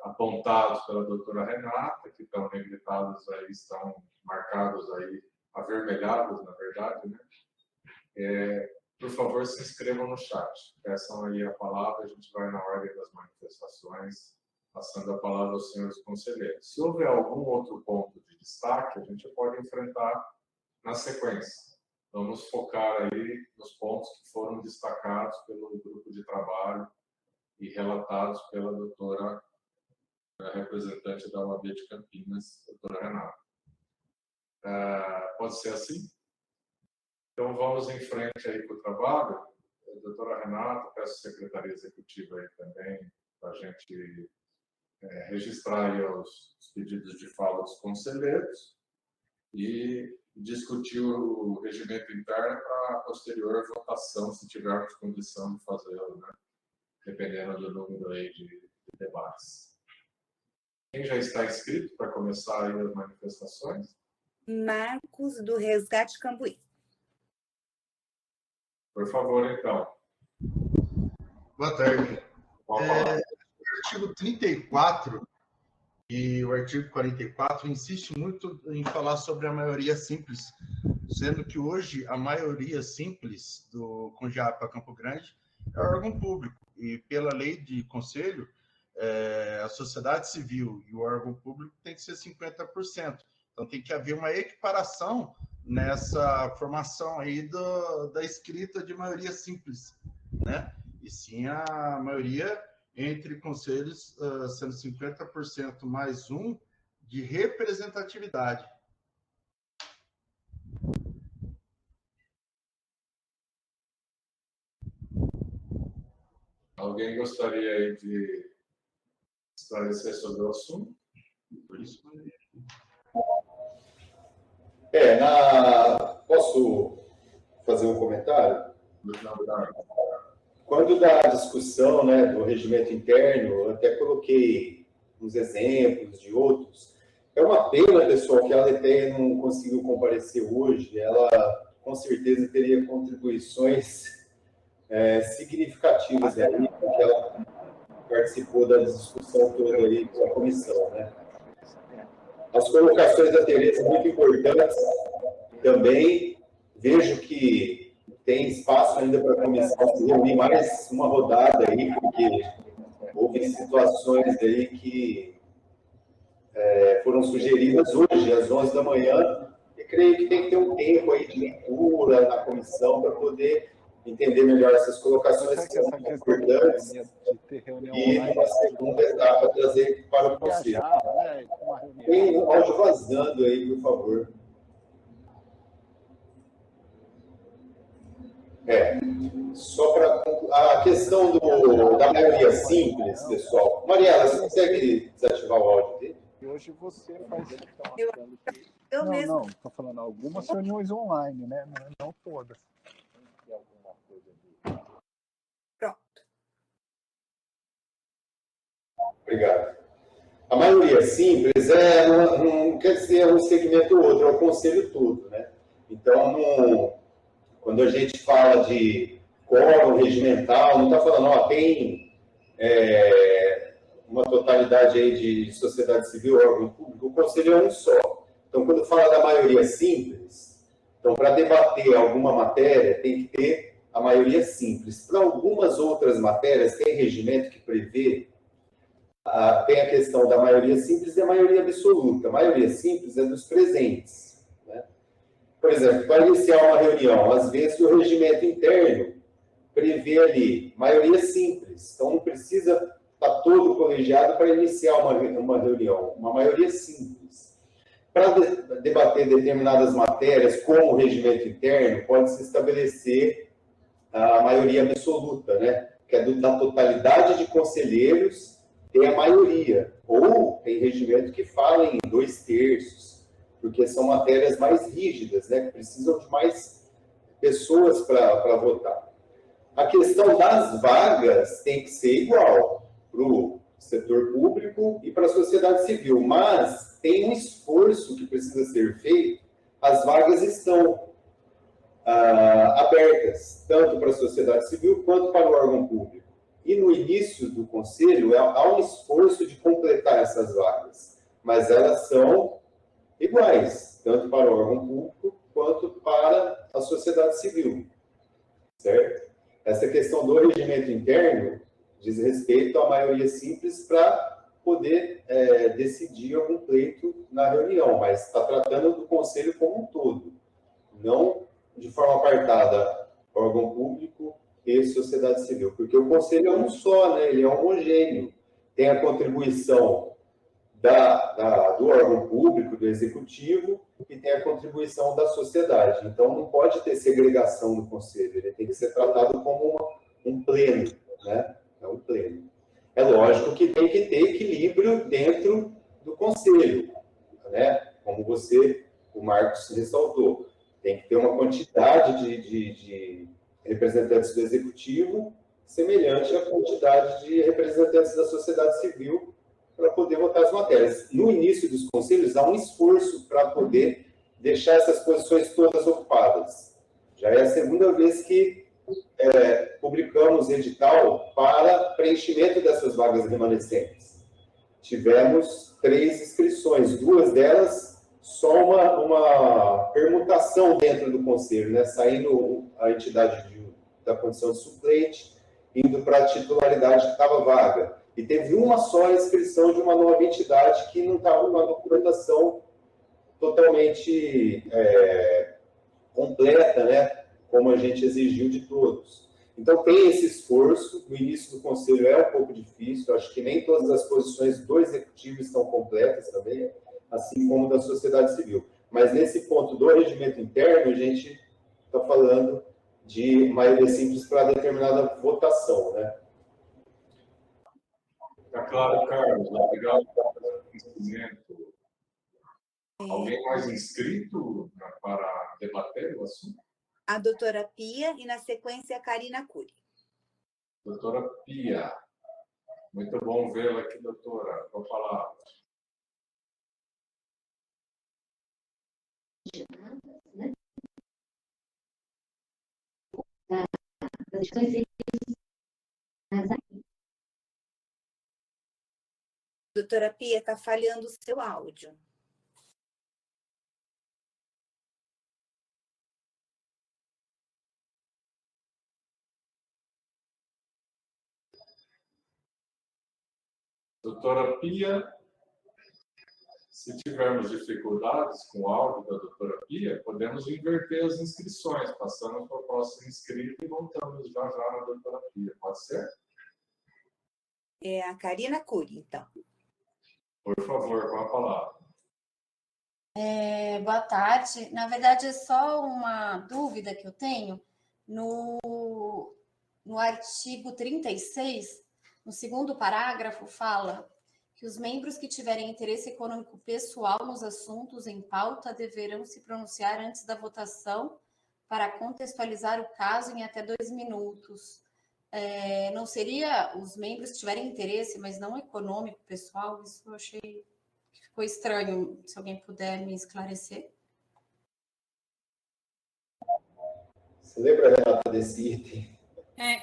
apontados pela doutora Renata, que estão negritados aí, estão marcados aí, avermelhados, na verdade, né? Por favor, se inscrevam no chat. Peçam aí a palavra, a gente vai na ordem das manifestações, passando a palavra aos senhores conselheiros. Se houver algum outro ponto de destaque, a gente pode enfrentar na sequência. vamos focar aí nos pontos que foram destacados pelo grupo de trabalho e relatados pela doutora representante da OAB de Campinas, doutora Renata. Pode ser assim? Então, vamos em frente aí com o trabalho. Doutora Renata, peço à Secretaria Executiva aí também, para a gente registrar aí os pedidos de fala dos conselheiros e discutir o regimento interno para a posterior votação, se tivermos condição de fazê-lo, né? Dependendo do número aí de debates. Quem já está inscrito para começar aí as manifestações? Marcos, do Resgate Cambuí. Por favor, então. Boa tarde. O artigo 34 e o artigo 44 insiste muito em falar sobre a maioria simples, sendo que hoje a maioria simples do Conjapa Campo Grande é órgão público, e pela lei de conselho, a sociedade civil e o órgão público tem que ser 50%. Então tem que haver uma equiparação nessa formação aí da escrita de maioria simples, né? E sim a maioria entre conselhos sendo 50% mais um de representatividade. Alguém gostaria aí de esclarecer sobre o assunto? Por isso, Posso fazer um comentário? Quando da discussão, né, do regimento interno, eu até coloquei uns exemplos de outros. É uma pena, pessoal, que a Aletheia não conseguiu comparecer hoje. Ela, com certeza, teria contribuições significativas aí, porque ela participou da discussão toda aí com a comissão, né? As colocações da Tereza muito importantes também. Vejo que tem espaço ainda para a comissão se reunir mais uma rodada aí, porque houve situações aí que foram sugeridas hoje, às 11 da manhã, e creio que tem que ter um tempo aí de leitura na comissão para poder entender melhor essas colocações que são importantes e, numa segunda etapa, trazer para o conselho. Tem um áudio vazando aí, por favor. Só para a questão da maioria simples, pessoal. Mariela, você consegue desativar o áudio dele? E hoje você faz isso. Não, estou falando algumas reuniões online, né? Não todas. Pronto. Obrigado. A maioria simples não quer dizer um segmento ou outro, é o conselho todo, né? Então, quando a gente fala de quórum regimental, não está falando, tem uma totalidade aí de sociedade civil, órgão público, o conselho é um só. Então, quando fala da maioria simples, então, para debater alguma matéria, tem que ter a maioria simples. Para algumas outras matérias, tem regimento que prevê, tem a questão da maioria simples e a maioria absoluta. A maioria simples é dos presentes, né? Por exemplo, para iniciar uma reunião, às vezes o regimento interno prevê ali maioria simples. Então, não precisa estar todo colegiado para iniciar uma reunião. Uma maioria simples. Para debater determinadas matérias, como o regimento interno, pode-se estabelecer a maioria absoluta, né? Que é da totalidade de conselheiros, tem a maioria. Ou tem regimento que fala em 2/3, porque são matérias mais rígidas, né? Que precisam de mais pessoas para votar. A questão das vagas tem que ser igual para o setor público e para a sociedade civil, mas tem um esforço que precisa ser feito. As vagas estão abertas, tanto para a sociedade civil quanto para o órgão público. E no início do conselho, há um esforço de completar essas vagas, mas elas são iguais, tanto para o órgão público quanto para a sociedade civil. Certo? Essa questão do regimento interno diz respeito à maioria simples para poder decidir algum pleito na reunião, mas está tratando do conselho como um todo, não de forma apartada órgão público e sociedade civil, porque o conselho é um só, né? Ele é homogêneo. Tem a contribuição do órgão público, do executivo, e tem a contribuição da sociedade. Então, não pode ter segregação no conselho, ele tem que ser tratado como um pleno, né? É um pleno. É lógico que tem que ter equilíbrio dentro do conselho, né? Como o Marcos ressaltou. Tem que ter uma quantidade de representantes do executivo semelhante à quantidade de representantes da sociedade civil para poder votar as matérias. No início dos conselhos, há um esforço para poder deixar essas posições todas ocupadas. Já é a segunda vez que publicamos edital para preenchimento dessas vagas remanescentes. Tivemos 3 inscrições, 2 delas só uma permutação dentro do conselho, né? Saindo a entidade da condição de suplente, indo para a titularidade que estava vaga. E teve uma só inscrição de uma nova entidade que não estava com uma documentação totalmente completa, né? Como a gente exigiu de todos. Então, tem esse esforço. No início do conselho é um pouco difícil. Acho que nem todas as posições do executivo estão completas também, assim como da sociedade civil. Mas, nesse ponto do regimento interno, a gente está falando de maioria simples para determinada votação, né? Está claro, Carlos. Obrigado pelo conhecimento. Alguém mais inscrito para debater o assunto? A doutora Pia e, na sequência, a Karina Cury. Doutora Pia. Muito bom vê-la aqui, doutora. Vou falar. Doutora Pia, está falhando o seu áudio. Doutora Pia, se tivermos dificuldades com o áudio da doutora Pia, podemos inverter as inscrições, passando para o próximo inscrito e voltamos já na doutora Pia. Pode ser? É a Karina Cury, então. Por favor, com a palavra. Boa tarde. Na verdade, é só uma dúvida que eu tenho. No artigo 36, no segundo parágrafo, fala que os membros que tiverem interesse econômico pessoal nos assuntos em pauta deverão se pronunciar antes da votação para contextualizar o caso em até 2 minutos. Não seria os membros que tiverem interesse, mas não econômico pessoal? Isso eu achei que ficou estranho. Se alguém puder me esclarecer. Você lembra, Renata, desse item?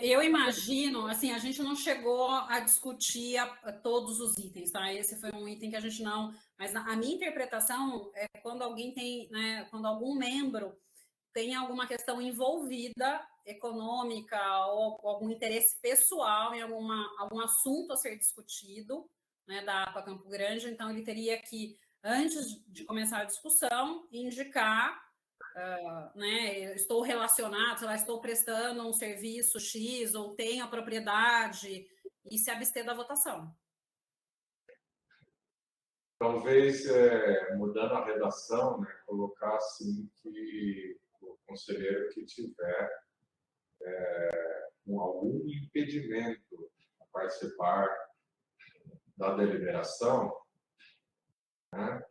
Eu imagino, assim, a gente não chegou a discutir todos os itens, tá? Esse foi um item que a gente não... Mas a minha interpretação é quando alguém tem, né, quando algum membro tem alguma questão envolvida, econômica, ou algum interesse pessoal em algum assunto a ser discutido, né, da APA Campo Grande, então ele teria que, antes de começar a discussão, indicar... né, estou relacionado, sei lá, estou prestando um serviço X ou tenho a propriedade e se abster da votação. Talvez, mudando a redação, né, colocar assim que o conselheiro que tiver algum impedimento a participar da deliberação, né,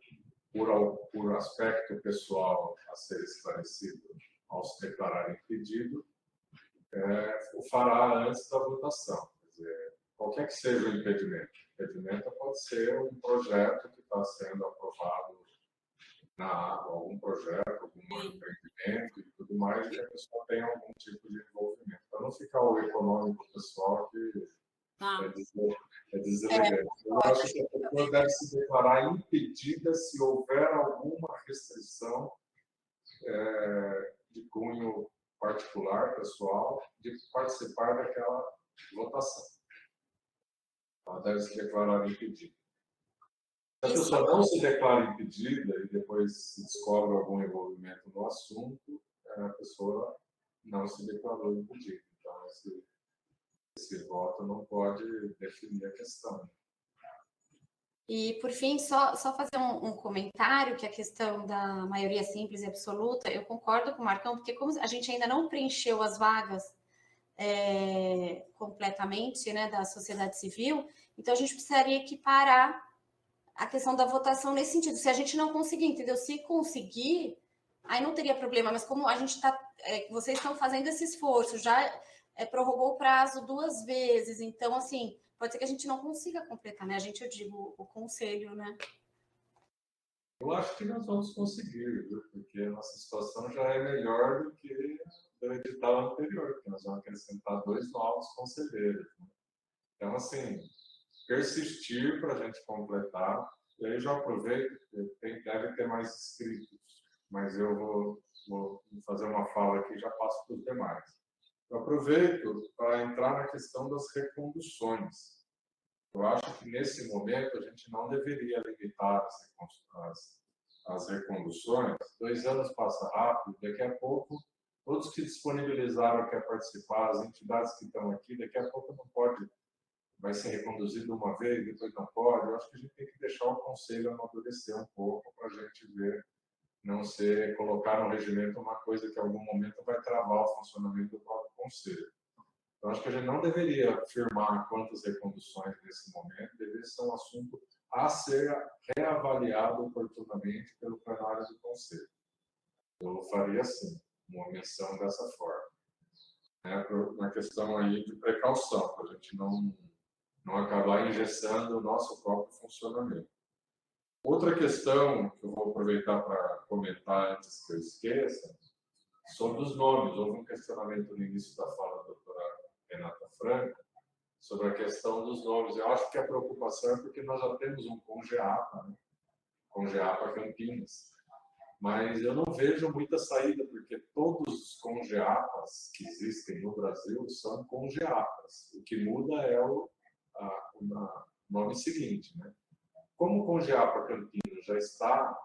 por aspecto pessoal a ser esclarecido ao se declarar impedido, o fará antes da votação. Quer dizer, qualquer que seja o impedimento. O impedimento pode ser um projeto que está sendo aprovado na água, algum projeto, algum empreendimento e tudo mais, e a pessoa tem algum tipo de envolvimento. Para não ficar o econômico pessoal que é deselegante. Eu acho que a pessoa deve se declarar impedida se houver alguma restrição de cunho particular, pessoal, de participar daquela votação. Ela deve se declarar impedida. Se a pessoa não se declara impedida e depois se descobre algum envolvimento no assunto, a pessoa não se declarou impedida. Então, esse voto não pode definir a questão. E, por fim, só fazer um comentário, que a questão da maioria simples e absoluta, eu concordo com o Marcão, porque como a gente ainda não preencheu as vagas completamente, né, da sociedade civil, então a gente precisaria equiparar a questão da votação nesse sentido. Se a gente não conseguir, entendeu? Se conseguir, aí não teria problema, mas como a gente está, vocês estão fazendo esse esforço, já prorrogou o prazo 2 vezes, então, assim, pode ser que a gente não consiga completar, né? A gente, eu digo, o conselho, né? Eu acho que nós vamos conseguir, viu? Porque a nossa situação já é melhor do que do edital anterior, porque nós vamos acrescentar 2 novos conselheiros. Né? Então, assim, persistir para a gente completar. E aí já aproveito, deve ter mais inscritos, mas eu vou fazer uma fala aqui e já passo para os demais. Eu aproveito para entrar na questão das reconduções. Eu acho que, nesse momento, a gente não deveria limitar as reconduções. 2 anos passa rápido, daqui a pouco, todos que disponibilizaram quer participar, as entidades que estão aqui, daqui a pouco não pode, vai ser reconduzido uma vez, depois não pode. Eu acho que a gente tem que deixar o conselho amadurecer um pouco para a gente ver, não colocar no regimento uma coisa que, em algum momento, vai travar o funcionamento do próprio conselho. Então, acho que a gente não deveria afirmar quantas reconduções nesse momento, deveria ser um assunto a ser reavaliado oportunamente pelo plenário do Conselho. Eu faria assim, uma menção dessa forma. Uma questão aí de precaução, para a gente não acabar engessando o nosso próprio funcionamento. Outra questão que eu vou aproveitar para comentar antes que eu esqueça, sobre os nomes. Houve um questionamento no início da fala da doutora Renata Franca sobre a questão dos nomes. Eu acho que a preocupação é porque nós já temos um CONGEAPA, né? CONGEAPA Campinas. Mas eu não vejo muita saída, porque todos os CONGEAPAs que existem no Brasil são CONGEAPAs. O que muda é o nome seguinte, né? Como o CONGEAPA Campinas já está,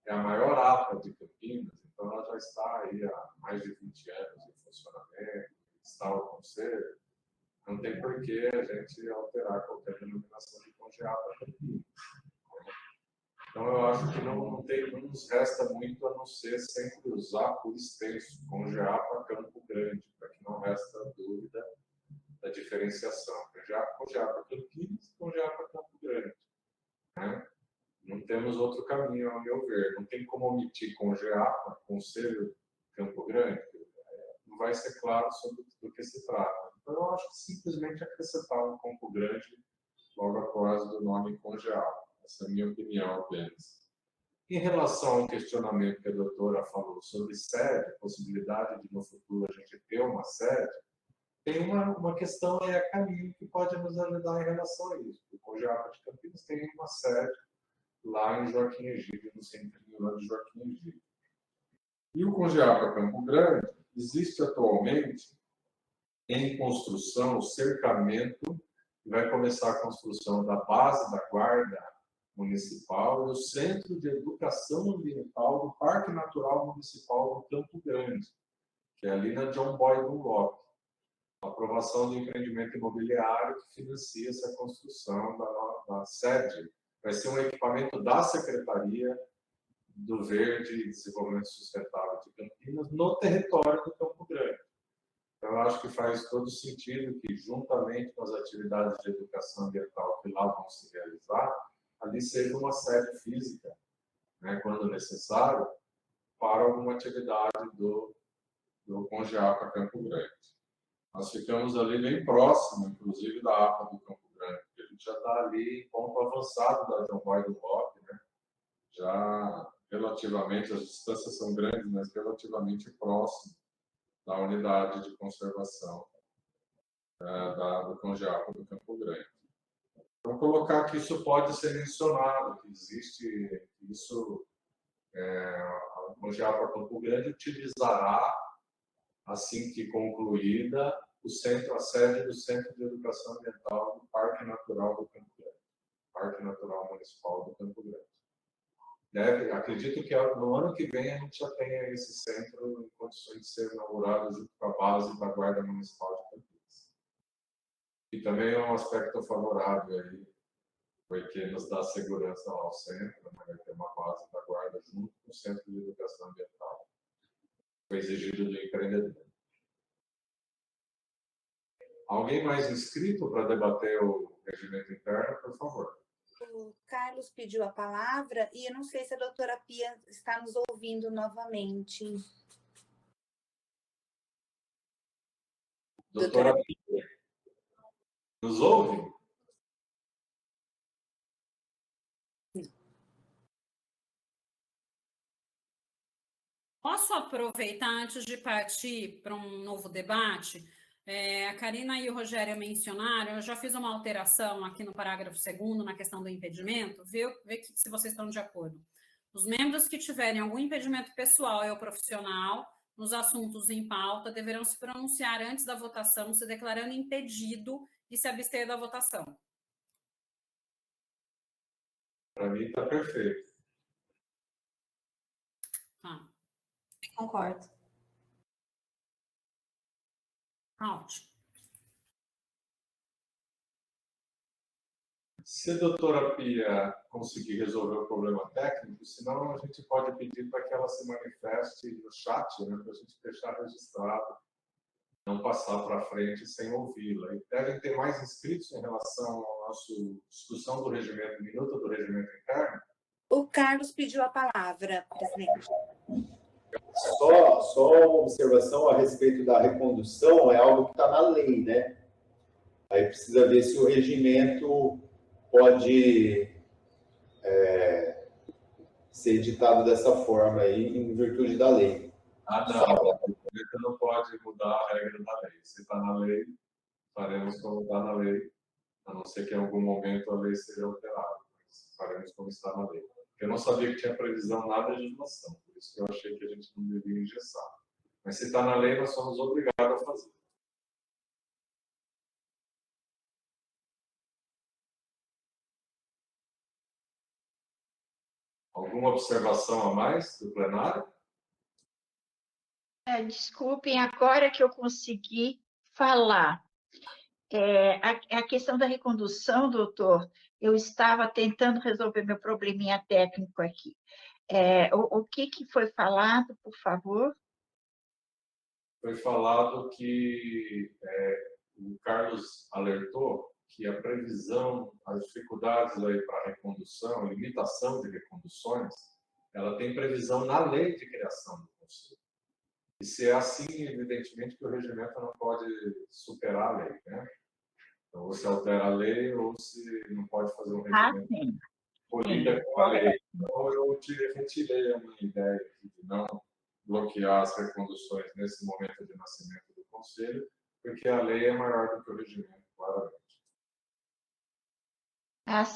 é a maior APA de Campinas, então ela já está aí há mais de 20 anos em funcionamento, está o conselho, não tem por que a gente alterar qualquer denominação de CONGEAPA Campinas. Então, eu acho que não nos resta muito a não ser sempre usar por extenso CONGEAPA Campo Grande, para que não resta dúvida da diferenciação. CONGEAPA Campinas, CONGEAPA Campo Grande. Né? Não temos outro caminho, ao meu ver. Não tem como omitir CONGEAPA, Conselho Campo Grande. Não vai ser claro sobre do que se trata. Então, eu acho que simplesmente acrescentar um Campo Grande logo após do nome CONGEAPA. Essa é a minha opinião apenas. Em relação ao questionamento que a doutora falou sobre sede, possibilidade de no futuro a gente ter uma sede, tem uma questão aí a caminho que pode nos ajudar em relação a isso. O CONGEAPA de Campinas tem uma sede lá em Joaquim Egídio, no centrinho lá de Joaquim Egídio. E o CONGEAPA Campo Grande existe atualmente em construção o cercamento, que vai começar a construção da base da Guarda Municipal e o Centro de Educação Ambiental do Parque Natural Municipal do Campo Grande, que é ali na John Boy Dunlop. A aprovação do empreendimento imobiliário que financia essa construção da sede. Vai ser um equipamento da Secretaria do Verde e Desenvolvimento Sustentável de Campinas no território do Campo Grande. Então, eu acho que faz todo sentido que, juntamente com as atividades de educação ambiental que lá vão se realizar, ali seja uma sede física, né, quando necessário, para alguma atividade do CONGEAPA Campo Grande. Nós ficamos ali bem próximo, inclusive, da APA do Campo Grande, porque a gente já está ali em ponto avançado da John Boy do Lop, né? Já relativamente, as distâncias são grandes, mas relativamente próximo da unidade de conservação do CONGEAPA do Campo Grande. Então, colocar que isso pode ser mencionado, que existe isso, o CONGEAPA Campo Grande utilizará, assim que concluída, a sede do Centro de Educação Ambiental do Parque Natural do Campo Grande, Parque Natural Municipal do Campo Grande. acredito que no ano que vem a gente já tenha esse centro em condições de ser inaugurado junto com a base da Guarda Municipal de Campinas. E também é um aspecto favorável aí, porque nos dá segurança ao centro, né? Vai ter uma base da Guarda junto com o Centro de Educação Ambiental. Foi exigido do empreendedor. Alguém mais inscrito para debater o regimento interno, por favor? O Carlos pediu a palavra e eu não sei se a doutora Pia está nos ouvindo novamente. Doutora Pia, nos ouve? Posso aproveitar antes de partir para um novo debate? A Karina e o Rogério mencionaram, eu já fiz uma alteração aqui no parágrafo 2º, na questão do impedimento, ver se vocês estão de acordo. Os membros que tiverem algum impedimento pessoal ou profissional nos assuntos em pauta deverão se pronunciar antes da votação, se declarando impedido e se abster da votação. Para mim está perfeito. Tá. Concordo. Ótimo. Se a doutora Pia conseguir resolver o problema técnico, senão a gente pode pedir para que ela se manifeste no chat, né, para a gente deixar registrado, não passar para frente sem ouvi-la. E devem ter mais inscritos em relação à nossa discussão do regimento, minuta do regimento interno. O Carlos pediu a palavra, presidente. Só uma observação a respeito da recondução, é algo que está na lei, né? Aí precisa ver se o regimento pode ser editado dessa forma aí, em virtude da lei. Ah, não. O regimento não pode mudar a regra da lei. Se está na lei, faremos como está na lei, a não ser que em algum momento a lei seja alterada. Mas faremos como está na lei. Eu não sabia que tinha previsão nada de legislação, por isso que eu achei que a gente não devia engessar. Mas se está na lei, nós somos obrigados a fazer. Alguma observação a mais do plenário? Desculpem, agora que eu consegui falar. A questão da recondução, doutor, eu estava tentando resolver meu probleminha técnico aqui. O que foi falado, por favor? Foi falado que o Carlos alertou que a previsão, as dificuldades aí para a recondução, a limitação de reconduções, ela tem previsão na lei de criação do Conselho. E se é assim, evidentemente que o regimento não pode superar a lei, né? Então, ou se altera a lei, ou se não pode fazer um regimento colida com a lei. Então, eu retirei a minha ideia aqui de não bloquear as reconduções nesse momento de nascimento do Conselho, porque a lei é maior do que o regimento, claramente.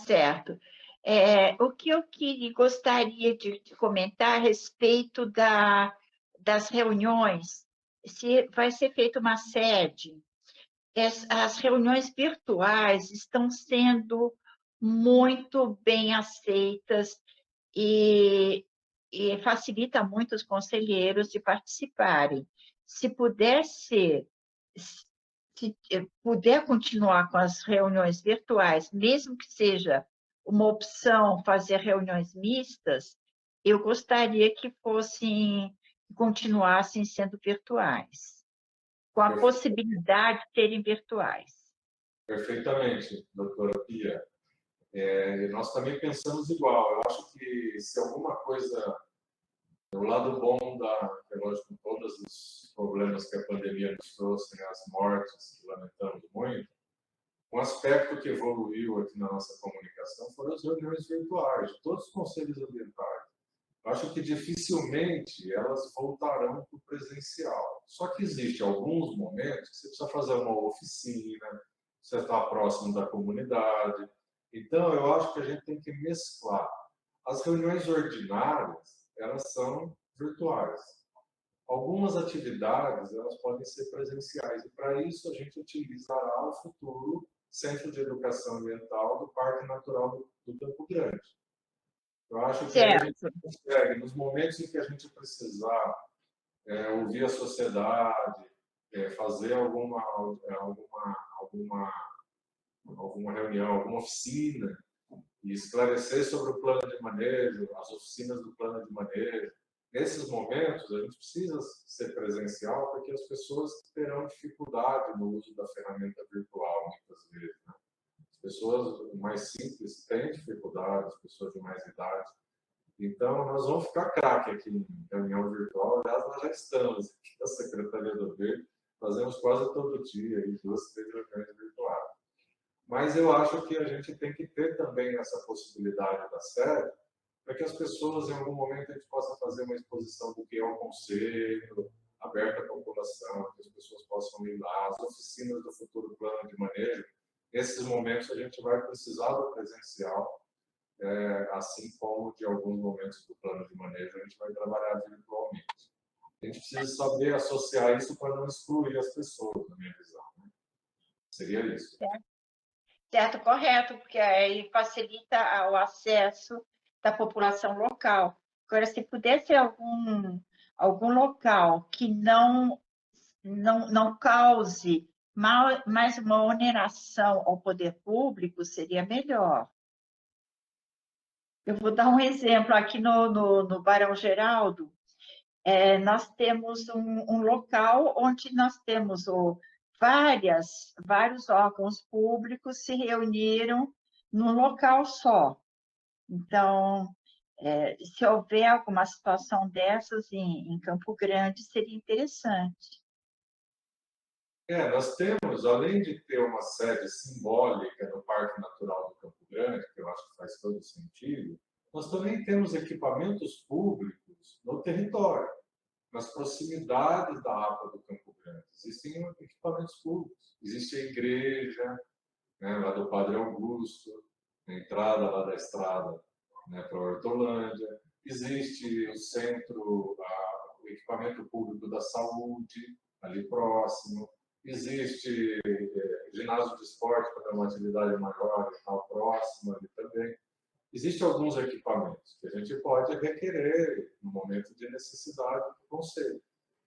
Certo. O que eu gostaria de comentar a respeito das reuniões, se vai ser feita uma sede. As reuniões virtuais estão sendo muito bem aceitas e facilita muito os conselheiros de participarem. Se puder continuar com as reuniões virtuais, mesmo que seja uma opção fazer reuniões mistas, eu gostaria que continuassem sendo virtuais, com a possibilidade de serem virtuais. Perfeitamente, doutora Pia. Nós também pensamos igual. Eu acho que se alguma coisa, o lado bom lógico, com todos os problemas que a pandemia nos trouxe, né, as mortes, que lamentamos muito, um aspecto que evoluiu aqui na nossa comunicação foram as reuniões virtuais de todos os conselhos ambientais. Eu acho que dificilmente elas voltarão para o presencial. Só que existem alguns momentos que você precisa fazer uma oficina, você está próximo da comunidade. Então, eu acho que a gente tem que mesclar. As reuniões ordinárias, elas são virtuais. Algumas atividades, elas podem ser presenciais. E, para isso, a gente utilizará o futuro Centro de Educação Ambiental do Parque Natural do Campo Grande. Eu acho que Certo. a gente consegue, nos momentos em que a gente precisar ouvir a sociedade, fazer alguma reunião, alguma oficina, e esclarecer sobre o plano de manejo, as oficinas do plano de manejo. Nesses momentos, a gente precisa ser presencial, porque as pessoas terão dificuldade no uso da ferramenta virtual, muitas vezes. Né? As pessoas mais simples têm dificuldade, as pessoas de mais idade. Então, nós vamos ficar craque aqui em reunião virtual. Aliás, nós já estamos aqui na Secretaria do Verde, fazemos quase todo dia, 2, 3 reuniões virtuais. Mas eu acho que a gente tem que ter também essa possibilidade da sede, para que as pessoas, em algum momento, a gente possa fazer uma exposição do que é o conselho, aberta à população, que as pessoas possam ir lá, as oficinas do futuro plano de manejo. Nesses momentos, a gente vai precisar do presencial, assim como de alguns momentos do plano de manejo, a gente vai trabalhar virtualmente. A gente precisa saber associar isso para não excluir as pessoas, na minha visão. Né? Seria isso. Certo, correto, porque aí facilita o acesso da população local. Agora, se puder ser algum local que não cause mais uma oneração ao poder público, seria melhor. Eu vou dar um exemplo. Aqui no Barão Geraldo, nós temos um local onde nós temos vários órgãos públicos se reuniram num local só. Então, se houver alguma situação dessas em Campo Grande, seria interessante. Nós temos, além de ter uma sede simbólica no Parque Natural do Campo Grande, que eu acho que faz todo sentido, nós também temos equipamentos públicos no território, nas proximidades da APA do Campo Grande. Existem equipamentos públicos. Existe a igreja, né, lá do Padre Augusto, a entrada lá da estrada, né, para a Hortolândia. Existe o centro, o equipamento público da saúde, ali próximo. Existe ginásio de esporte, para uma atividade maior, próximo ali também. Existem alguns equipamentos que a gente pode requerer no momento de necessidade do conselho.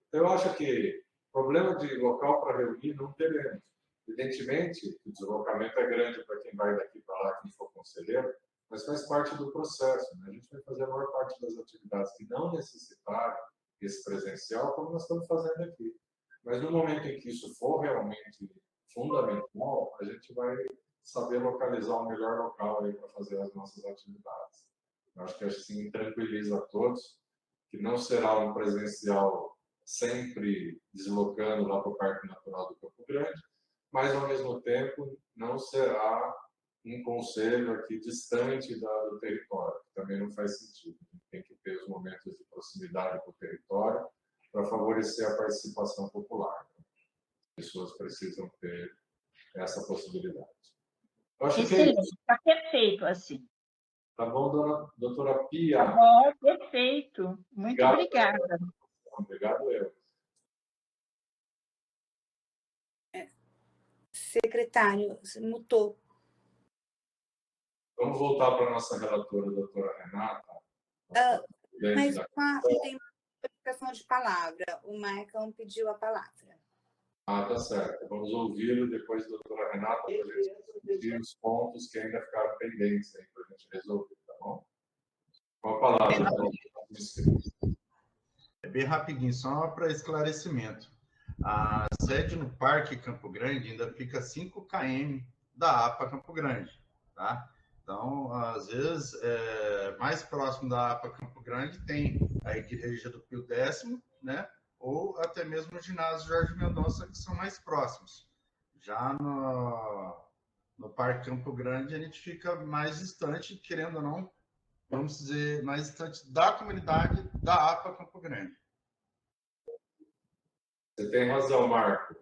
Então, eu acho que problema de local para reunir não teremos. Evidentemente, o deslocamento é grande para quem vai daqui para lá, quem for conselheiro, mas faz parte do processo. Né? A gente vai fazer a maior parte das atividades que não necessitarem esse presencial, como nós estamos fazendo aqui. Mas no momento em que isso for realmente fundamental, a gente vai saber localizar o melhor local aí para fazer as nossas atividades. Eu acho que assim tranquiliza a todos, que não será um presencial sempre deslocando lá para o Parque Natural do Campo Grande, mas ao mesmo tempo não será um conselho aqui distante do território, que também não faz sentido. A gente tem que ter os momentos de proximidade com o território para favorecer a participação popular. As pessoas precisam ter essa possibilidade. Excelente, está perfeito assim. Tá bom, doutora Pia? Tá bom, perfeito. Muito obrigada. Obrigado eu. Secretário, você mutou. Vamos voltar para a nossa relatora, doutora Renata. Mas tem uma solicitação de palavra. O Maicon pediu a palavra. Tá certo. Vamos ouvi-lo depois da doutora Renata para a gente discutir os pontos que ainda ficaram pendentes aí para a gente resolver, tá bom? Com a palavra. Bem rapidinho, só para esclarecimento. A sede no Parque Campo Grande ainda fica 5 km da APA Campo Grande, tá? Então, às vezes, mais próximo da APA Campo Grande tem a Igreja do Pio X, né? Ou até mesmo o ginásio Jorge Mendonça, que são mais próximos. Já no Parque Campo Grande, a gente fica mais distante, querendo ou não, vamos dizer, mais distante da comunidade da APA Campo Grande. Você tem razão, Marco.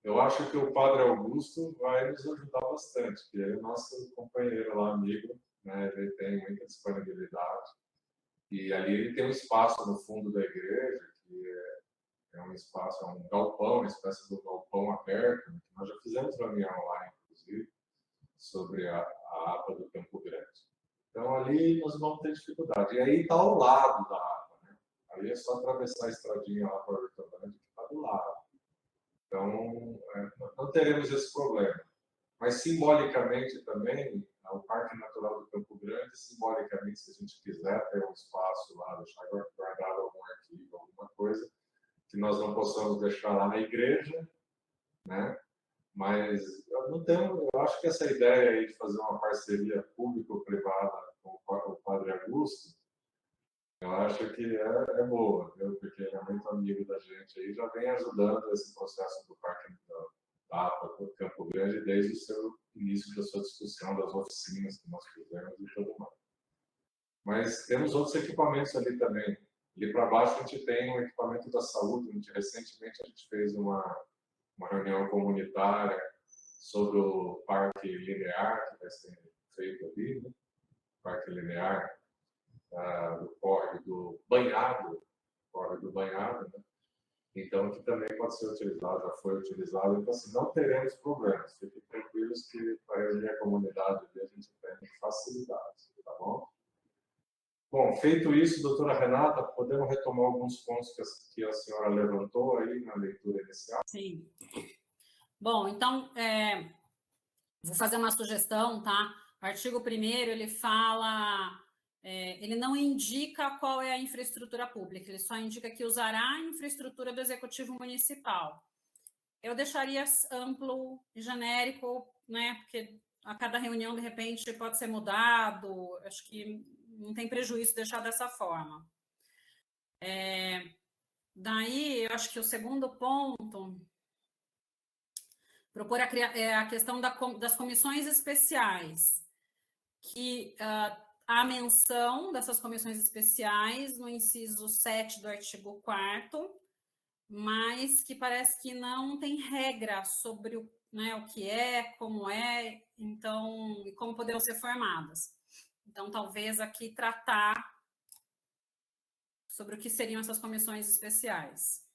Eu acho que o Padre Augusto vai nos ajudar bastante, porque ele é nosso companheiro lá, amigo, né? Ele tem muita disponibilidade. E ali ele tem um espaço no fundo da igreja, que é um espaço, é um galpão, uma espécie de galpão aberto, que nós já fizemos reunião lá, inclusive, sobre a APA do Campo Grande. Então, ali nós vamos ter dificuldade. E aí está ao lado da APA, né? Ali é só atravessar a estradinha lá para o Hortolândia, que está do lado. Então, não teremos esse problema. Mas, simbolicamente, também, o Parque Natural do Campo Grande, simbolicamente, se a gente quiser ter um espaço lá, deixar guardado algum arquivo, alguma coisa, que nós não possamos deixar lá na igreja, né? Mas eu acho que essa ideia aí de fazer uma parceria público-privada com o Padre Augusto, eu acho que é boa, viu? Porque ele é muito amigo da gente aí, já vem ajudando esse processo do Parque da APA do Campo Grande desde o seu início da sua discussão, das oficinas que nós fizemos e tudo mais. Mas temos outros equipamentos ali também. Ali para baixo a gente tem um equipamento da saúde. Recentemente a gente fez uma reunião comunitária sobre o Parque Linear, que vai ser feito ali, né? Parque Linear do Córrego do Banhado, né? Então, que também pode ser utilizado, já foi utilizado. Então, assim, não teremos problemas. Fiquem tranquilos que para reunir a comunidade a gente tem facilidades, tá bom? Bom, feito isso, doutora Renata, podemos retomar alguns pontos que a senhora levantou aí na leitura inicial? Sim. Bom, então, vou fazer uma sugestão, tá? O artigo 1º, ele fala... ele não indica qual é a infraestrutura pública, ele só indica que usará a infraestrutura do Executivo Municipal. Eu deixaria amplo e genérico, né? Porque a cada reunião, de repente, pode ser mudado, acho que não tem prejuízo deixar dessa forma. Daí, eu acho que o segundo ponto, propor a questão das comissões especiais, que há menção dessas comissões especiais no inciso 7 do artigo 4º, mas que parece que não tem regra sobre o que é, então, e como poderão ser formadas. Então, talvez aqui tratar sobre o que seriam essas comissões especiais.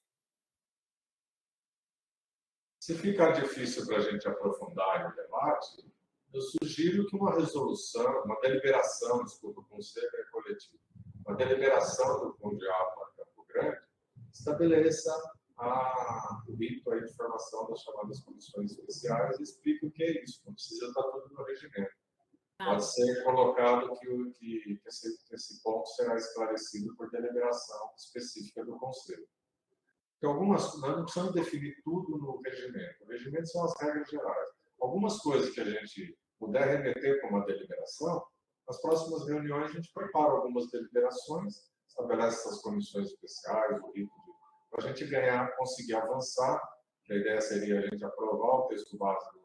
Se ficar difícil para a gente aprofundar o debate, eu sugiro que uma deliberação, desculpa, o conselho é coletivo, uma deliberação do Fundiapa Campo Grande estabeleça o rito aí de formação das chamadas comissões especiais e explique o que é isso, não precisa estar tudo no regimento. Pode ser colocado que esse ponto será esclarecido por deliberação específica do conselho. Porque nós não precisamos definir tudo no regimento. O regimento são as regras gerais. Algumas coisas que a gente puder remeter para uma deliberação, nas próximas reuniões a gente prepara algumas deliberações, estabelece essas comissões especiais, o rito para a gente conseguir avançar. A ideia seria a gente aprovar o texto base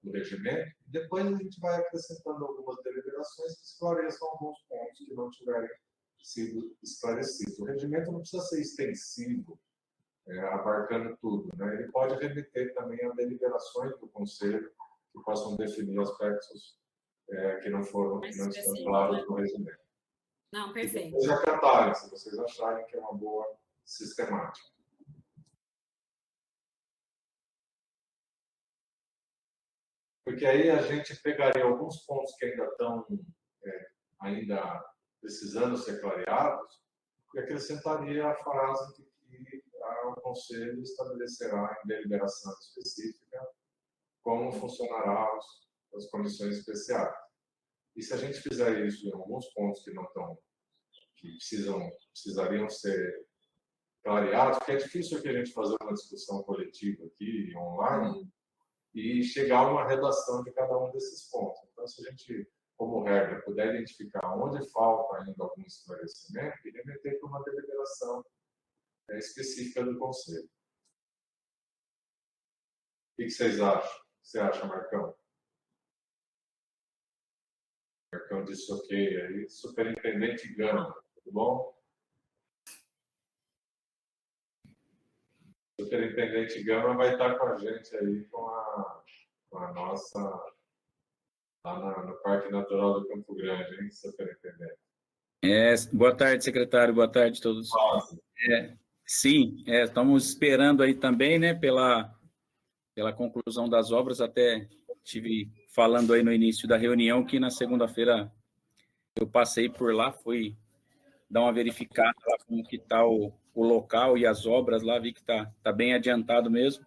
do regimento, e depois a gente vai acrescentando algumas deliberações que esclareçam alguns pontos que não tiverem sido esclarecidos. O regimento não precisa ser extensivo, abarcando tudo, né? Ele pode remeter também a deliberações do conselho que possam definir aspectos que não estão claros no regimento. Não, perfeito. E depois acatarem, se vocês acharem que é uma boa sistemática. Porque aí a gente pegaria alguns pontos que ainda estão precisando ser clareados e acrescentaria a frase de que o Conselho estabelecerá em deliberação específica como funcionará as comissões especiais. E se a gente fizer isso em alguns pontos que precisariam ser clareados, porque é difícil aqui a gente fazer uma discussão coletiva aqui, online, e chegar a uma redação de cada um desses pontos. Então, se a gente, como regra, puder identificar onde falta ainda algum esclarecimento e remeter para uma deliberação específica do Conselho. O que vocês acham? O que você acha, Marcão? Marcão disse ok aí. Superintendente Gama, tudo bom? O Superintendente Gama vai estar com a gente aí com a nossa lá no Parque Natural do Campo Grande, hein, Superintendente? Boa tarde, secretário, boa tarde a todos. Sim, estamos esperando aí também, né, pela conclusão das obras, até estive falando aí no início da reunião que na segunda-feira eu passei por lá, fui dar uma verificada lá como que está o local e as obras lá, vi que tá bem adiantado mesmo.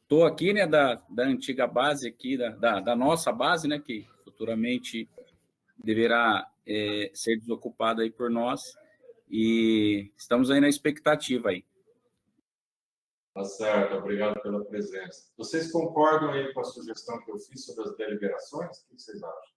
Estou aqui, né, da antiga base aqui, da nossa base, né, que futuramente deverá ser desocupada aí por nós, e estamos aí na expectativa aí. Tá certo, obrigado pela presença. Vocês concordam aí com a sugestão que eu fiz sobre as deliberações? O que vocês acham?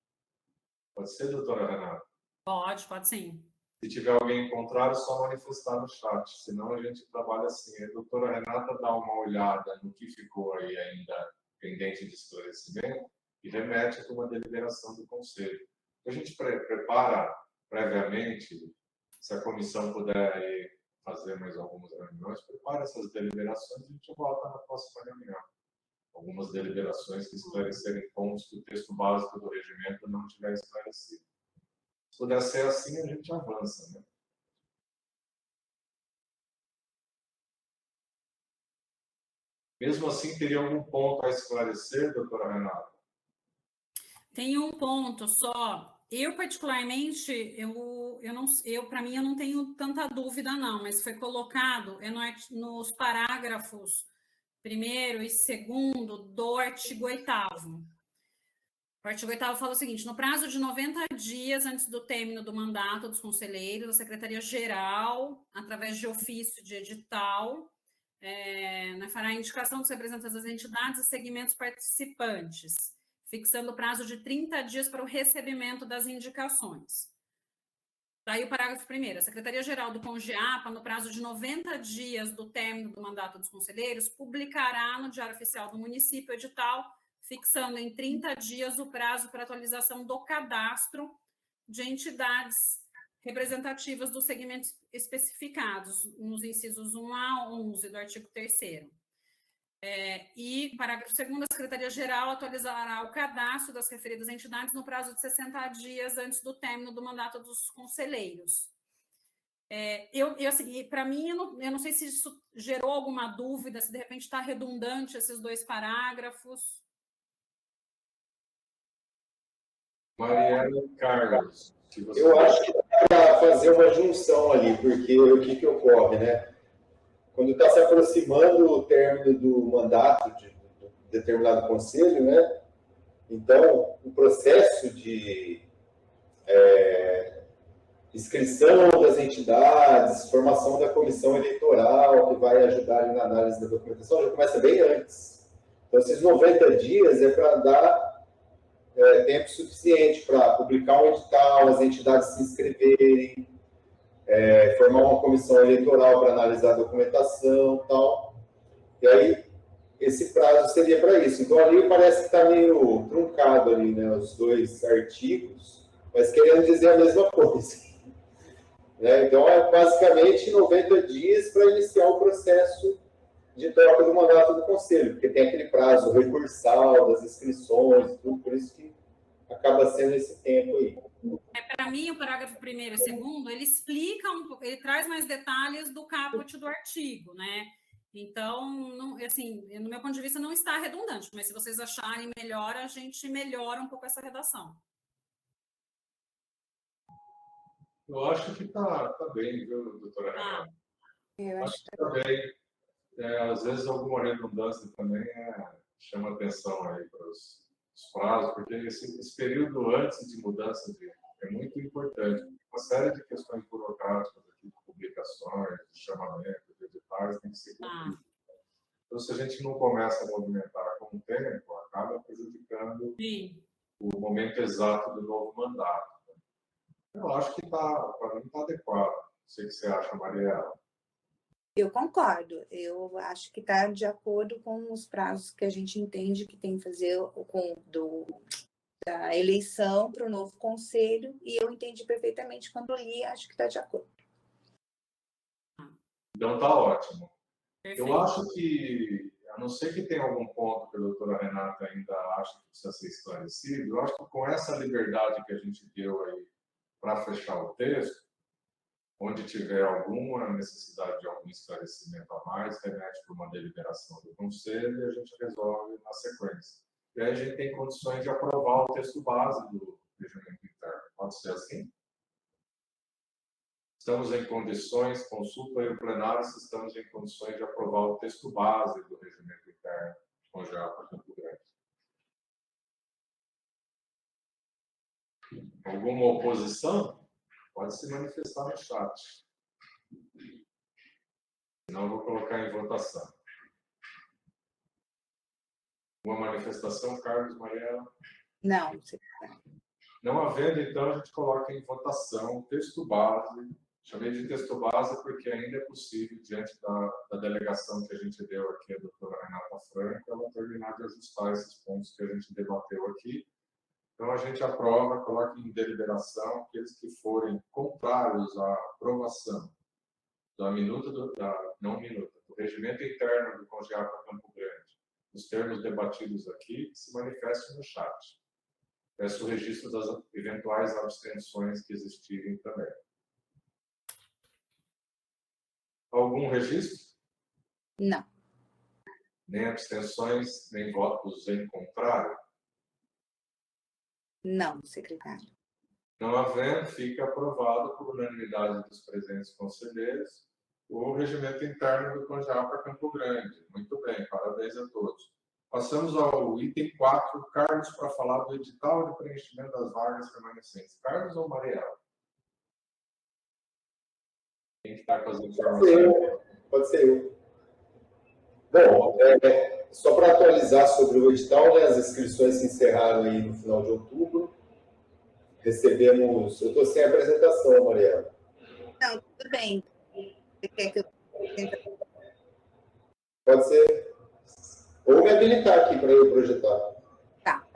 Pode ser, doutora Renata? Pode sim. Se tiver alguém contrário, só manifestar no chat, senão a gente trabalha assim. A doutora Renata dá uma olhada no que ficou aí ainda pendente de esclarecimento e remete para uma deliberação do Conselho. A gente prepara previamente, se a comissão puder aí fazer mais algumas reuniões, prepara essas deliberações e a gente volta na próxima reunião. Algumas deliberações que esclarecerem pontos que o texto básico do regimento não tiver esclarecido. Se puder ser assim, a gente avança, né? Mesmo assim, teria algum ponto a esclarecer, doutora Renata? Tem um ponto só. Eu, particularmente, para mim, eu não tenho tanta dúvida, não, mas foi colocado nos parágrafos 1º e 2º do artigo 8º. O artigo 8º fala o seguinte: no prazo de 90 dias antes do término do mandato dos conselheiros, a Secretaria-Geral, através de ofício de edital, fará a indicação dos representantes das entidades e segmentos participantes, fixando o prazo de 30 dias para o recebimento das indicações. Daí o parágrafo 1º. A Secretaria-Geral do CONGEAPA, no prazo de 90 dias do término do mandato dos conselheiros, publicará no Diário Oficial do Município o edital, fixando em 30 dias o prazo para atualização do cadastro de entidades representativas dos segmentos especificados, nos incisos 1 a 11 do artigo 3º. E, parágrafo 2º, a Secretaria-Geral atualizará o cadastro das referidas entidades no prazo de 60 dias antes do término do mandato dos conselheiros. Assim, para mim, eu não sei se isso gerou alguma dúvida, se de repente está redundante esses dois parágrafos. Mariana Carlos. Eu acho que dá para fazer uma junção ali, porque o que ocorre, né? Quando está se aproximando o término do mandato de determinado conselho, né? Então, o processo de inscrição das entidades, formação da comissão eleitoral, que vai ajudar ali na análise da documentação, já começa bem antes. Então, esses 90 dias é para dar tempo suficiente para publicar um edital, as entidades se inscreverem, formar uma comissão eleitoral para analisar a documentação e tal. E aí, esse prazo seria para isso. Então, ali parece que está meio truncado ali, né, os dois artigos, mas querendo dizer a mesma coisa. Né? Então, é basicamente 90 dias para iniciar o processo de troca do mandato do conselho, porque tem aquele prazo recursal das inscrições, tudo, por isso que acaba sendo esse tempo aí. Para mim, o parágrafo 1º e 2º, ele explica um pouco, ele traz mais detalhes do caput do artigo, né? Então, não, assim, no meu ponto de vista, não está redundante, mas se vocês acharem melhor, a gente melhora um pouco essa redação. Eu acho que está bem, viu, doutora Renata? Eu acho que está bem. Às vezes, alguma redundância também chama atenção aí para os prazos, porque esse período antes de mudança é muito importante. Uma série de questões burocráticas aqui, de publicações, de chamamento, de editais, tem que ser cumprido. Então, se a gente não começa a movimentar com o tempo, acaba prejudicando o momento exato do novo mandato. Eu acho que para mim está adequado. Não sei o que você acha, Mariela. Eu concordo. Eu acho que está de acordo com os prazos que a gente entende que tem que fazer da eleição para o novo conselho, e eu entendi perfeitamente quando li, acho que está de acordo. Então está ótimo. Perfeito. Eu acho que, a não ser que tenha algum ponto que a doutora Renata ainda acha que precisa ser esclarecido, eu acho que com essa liberdade que a gente deu aí para fechar o texto, onde tiver alguma necessidade de algum esclarecimento a mais, remete para uma deliberação do Conselho e a gente resolve na sequência. E aí a gente tem condições de aprovar o texto base do regimento interno. Pode ser assim? Estamos em condições, consulta aí o plenário se estamos em condições de aprovar o texto base do regimento interno de Congeapa Campo Grande. Alguma oposição? Pode se manifestar no chat. Senão, eu vou colocar em votação. Uma manifestação, Carlos, Mariela? Não. Não havendo, então, a gente coloca em votação o texto base. Chamei de texto base porque ainda é possível, diante da delegação que a gente deu aqui, a doutora Renata Franco, ela terminar de ajustar esses pontos que a gente debateu aqui. Então, a gente aprova, coloca em deliberação aqueles que forem contrários à aprovação da minuta, do regimento interno do Congeapa Campo Grande, os termos debatidos aqui, que se manifestem no chat. Peço o registro das eventuais abstenções que existirem também. Algum registro? Não. Nem abstenções, nem votos em contrário? Não, secretário. Não havendo, fica aprovado por unanimidade dos presentes conselheiros o regimento interno do Congeapa Campo Grande. Muito bem, parabéns a todos. Passamos ao item 4, Carlos, para falar do edital de preenchimento das vagas permanecentes. Carlos ou Mariela? Quem está com as informações? Pode ser eu. Bom, só para atualizar sobre o edital, né, as inscrições se encerraram aí no final de outubro. Recebemos... Eu estou sem apresentação, Mariela. Não, tudo bem. Você quer que eu... Pode ser. Ou me habilitar aqui para eu projetar. Tá.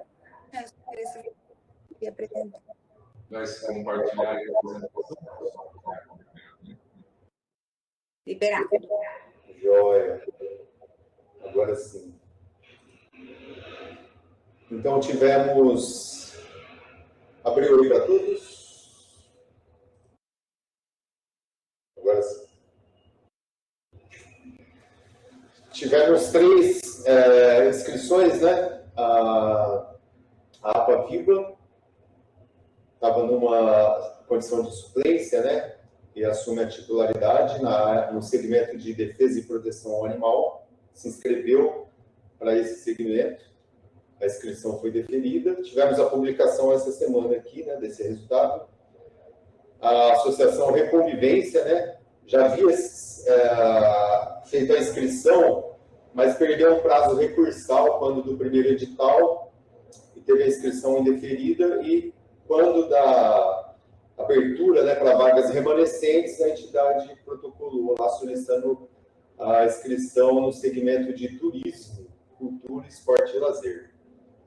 Eu apresentar. Nós compartilhar a apresentação. Liberado. Joia. Agora sim. Então, tivemos... Abriu aí para todos? Agora sim. Tivemos 3 inscrições, né? A APA Viva estava numa condição de suplência, né? E assume a titularidade no segmento de defesa e proteção ao animal. Se inscreveu para esse segmento. A inscrição foi deferida. Tivemos a publicação essa semana aqui, né, desse resultado. A Associação Reconvivência, né, já havia feito a inscrição, mas perdeu um prazo recursal quando do primeiro edital e teve a inscrição indeferida, e quando da abertura, né, para vagas remanescentes, a entidade protocolou lá solicitando a inscrição no segmento de turismo, cultura, esporte e lazer.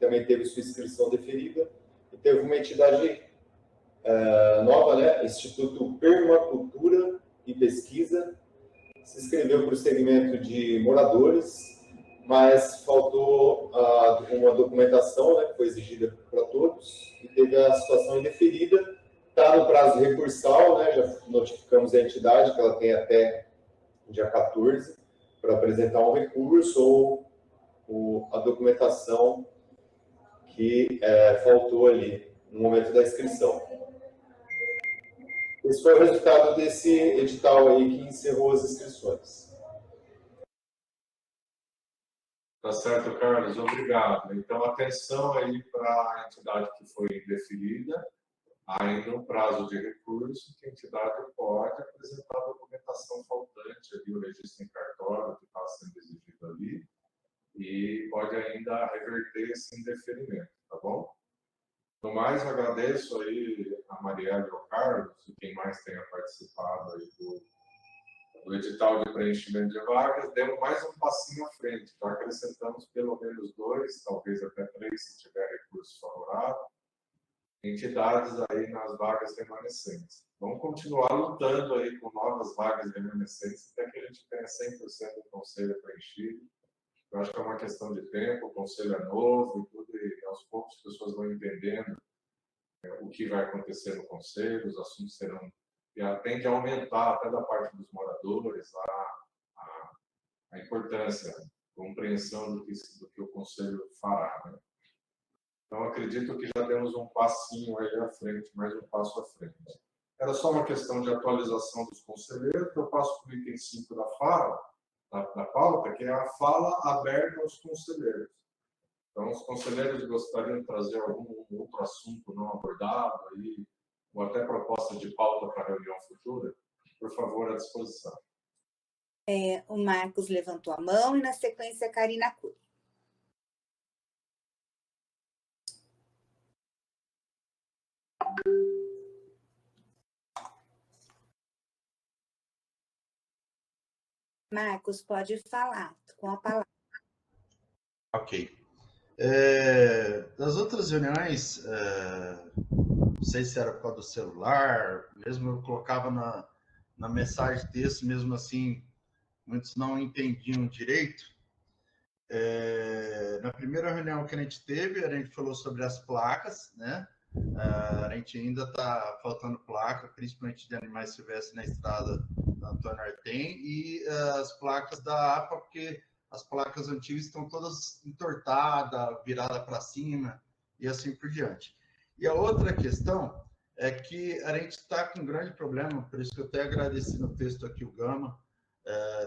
Também teve sua inscrição deferida, e teve uma entidade nova, né, Instituto Permacultura e Pesquisa, se inscreveu para o segmento de moradores, mas faltou uma documentação, né, que foi exigida para todos, e teve a situação indeferida. Está no prazo recursal, né, já notificamos a entidade que ela tem até dia 14 para apresentar um recurso ou a documentação que faltou ali no momento da inscrição. Esse foi o resultado desse edital aí que encerrou as inscrições. Tá certo, Carlos, obrigado. Então, atenção aí para a entidade que foi indeferida, ainda um prazo de recurso, que a entidade pode apresentar a documentação faltante ali, o registro em cartório que está sendo exigido ali, e pode ainda reverter esse indeferimento, tá bom? No mais, eu agradeço aí a Mariela e ao Carlos, e quem mais tenha participado aí do edital de preenchimento de vagas. Demos mais um passinho à frente, já acrescentamos pelo menos 2, talvez até 3, se tiver recurso favorável, entidades aí nas vagas remanescentes. Vamos continuar lutando aí com novas vagas remanescentes até que a gente tenha 100% do conselho preenchido. Eu acho que é uma questão de tempo, o conselho é novo e tudo, e aos poucos as pessoas vão entendendo o que vai acontecer no conselho, os assuntos serão... E tende a aumentar até da parte dos moradores a importância, a compreensão do que o conselho fará, né? Então, acredito que já demos um passinho aí à frente, mais um passo à frente. Era só uma questão de atualização dos conselheiros, que eu passo para o item 5 da fala, da pauta, que é a fala aberta aos conselheiros. Então, os conselheiros gostariam de trazer algum outro assunto não abordado, aí, ou até proposta de pauta para a reunião futura, por favor, à disposição. O Marcos levantou a mão e, na sequência, a Karina Cury. Marcos, pode falar com a palavra. Ok. Das outras reuniões, não sei se era por causa do celular, mesmo eu colocava na mensagem de texto, mesmo assim, muitos não entendiam direito. Na primeira reunião que a gente teve, a gente falou sobre as placas, né? A gente ainda está faltando placa, principalmente de animais silvestres na estrada da Antônio Artem, e as placas da APA, porque as placas antigas estão todas entortadas, viradas para cima, e assim por diante. E a outra questão é que a gente está com um grande problema, por isso que eu até agradeci no texto aqui o Gama,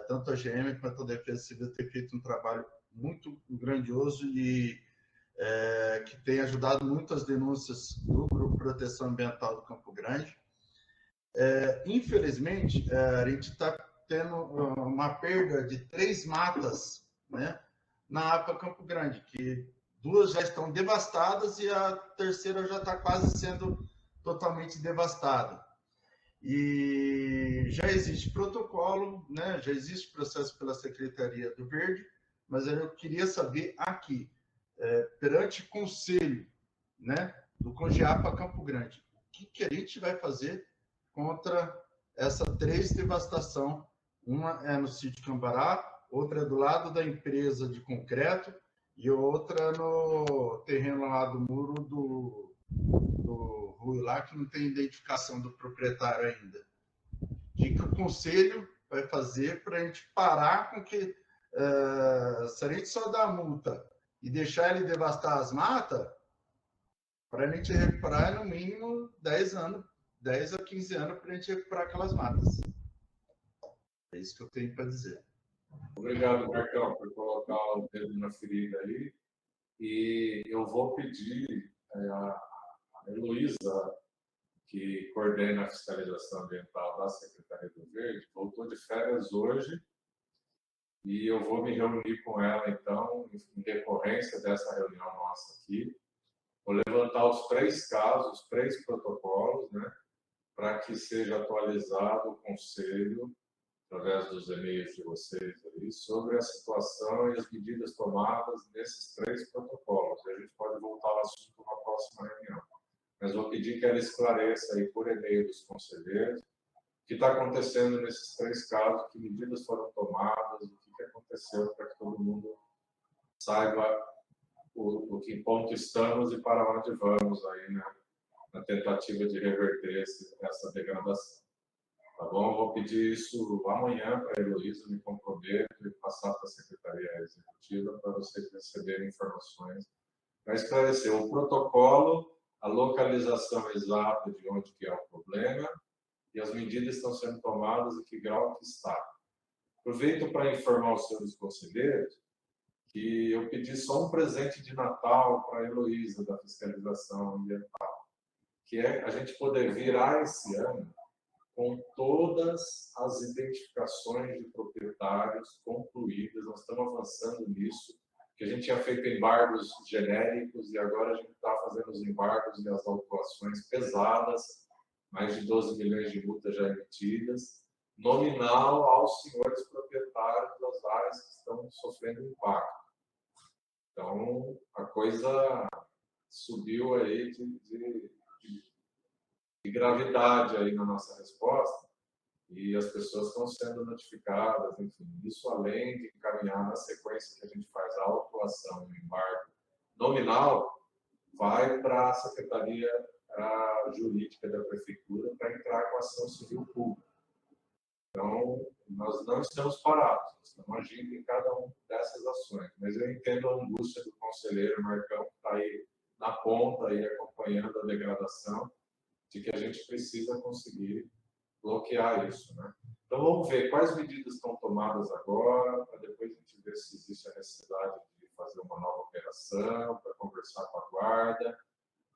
tanto a GM quanto a Defesa Civil ter feito um trabalho muito grandioso e que tem ajudado muito as denúncias do Grupo Proteção Ambiental do Campo Grande. Infelizmente, a gente está tendo uma perda de 3 matas, né, na APA Campo Grande, que 2 já estão devastadas e a terceira já está quase sendo totalmente devastada. E já existe protocolo, né, já existe processo pela Secretaria do Verde, mas eu queria saber aqui, perante o Conselho, né, do Congeapa Campo Grande, o que a gente vai fazer contra essa 3 devastação? Uma é no sítio Cambará, outra é do lado da empresa de concreto e outra no terreno lá do muro do Rui lá, que não tem identificação do proprietário ainda. O que o Conselho vai fazer para a gente parar com que, se a gente só dá multa e deixar ele devastar as matas, para a gente recuperar no mínimo 10 anos, 10 a 15 anos para a gente recuperar aquelas matas. É isso que eu tenho para dizer. Obrigado, Marcão, por colocar o dedo na ferida aí. E eu vou pedir a Heloísa, que coordena a fiscalização ambiental da Secretaria do Verde, voltou de férias hoje, e eu vou me reunir com ela, então, em decorrência dessa reunião nossa aqui. Vou levantar os 3 casos, os 3 protocolos, né, para que seja atualizado o Conselho, através dos e-mails de vocês aí, sobre a situação e as medidas tomadas nesses 3 protocolos. A gente pode voltar ao assunto na próxima reunião. Mas vou pedir que ela esclareça aí por e-mail dos conselheiros o que está acontecendo nesses 3 casos, que medidas foram tomadas, o que aconteceu, para que todo mundo saiba o que ponto estamos e para onde vamos aí, né, na tentativa de reverter essa degradação. Tá bom? Vou pedir isso amanhã para a Heloísa, me comprometo e passar para a Secretaria Executiva para vocês receberem informações para esclarecer o protocolo, a localização exata de onde que é o problema e as medidas estão sendo tomadas e que grau que está. Aproveito para informar os senhores conselheiros que eu pedi só um presente de Natal para a Heloísa, da fiscalização ambiental, que é a gente poder virar esse ano com todas as identificações de proprietários concluídas. Nós estamos avançando nisso, que a gente tinha feito embargos genéricos e agora a gente está fazendo os embargos e as autuações pesadas, mais de 12 milhões de multas já emitidas, nominal aos senhores proprietários das áreas que estão sofrendo impacto. Então, a coisa subiu aí de gravidade aí na nossa resposta e as pessoas estão sendo notificadas, enfim, isso além de encaminhar na sequência que a gente faz a autuação e o embargo nominal, vai para a Secretaria Jurídica da Prefeitura para entrar com ação civil pública. Então, nós não estamos parados, nós estamos agindo em cada uma dessas ações, mas eu entendo a angústia do conselheiro Marcão, que está aí na ponta e acompanhando a degradação, de que a gente precisa conseguir bloquear isso, né? Então, vamos ver quais medidas estão tomadas agora, para depois a gente ver se existe a necessidade de fazer uma nova operação, para conversar com a guarda,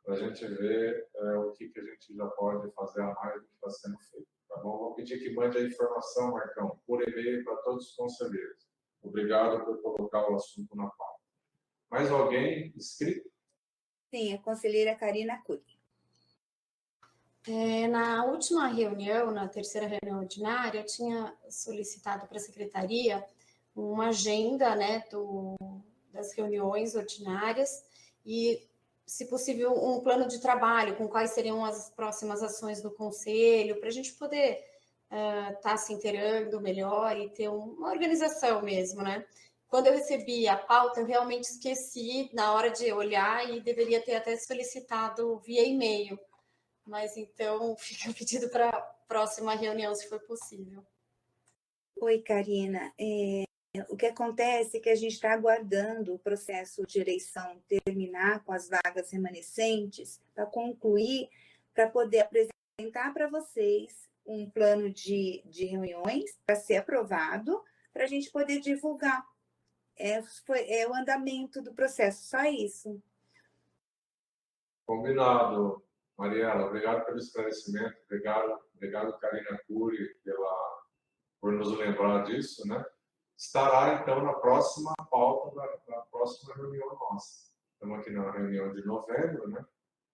para a gente ver o que a gente já pode fazer a mais do que está sendo feito, tá bom? Vou pedir que mande a informação, Marcão, por e-mail para todos os conselheiros. Obrigado por colocar o assunto na pauta. Mais alguém inscrito? Sim, a conselheira Karina Cury. Na última reunião, na terceira reunião ordinária, eu tinha solicitado para a secretaria uma agenda, né, das reuniões ordinárias e, se possível, um plano de trabalho com quais seriam as próximas ações do conselho, para a gente poder estar se inteirando melhor e ter uma organização mesmo, né? Quando eu recebi a pauta, eu realmente esqueci na hora de olhar e deveria ter até solicitado via e-mail. Mas então fica o pedido para a próxima reunião, se for possível. Oi, Karina. O que acontece é que a gente está aguardando o processo de eleição terminar com as vagas remanescentes para concluir, para poder apresentar para vocês um plano de reuniões para ser aprovado, para a gente poder divulgar. É o andamento do processo, só isso. Combinado. Mariela, obrigado pelo esclarecimento, obrigado Karina Cury, por nos lembrar disso, né? Estará, então, na próxima pauta da próxima reunião nossa. Estamos aqui na reunião de novembro, né?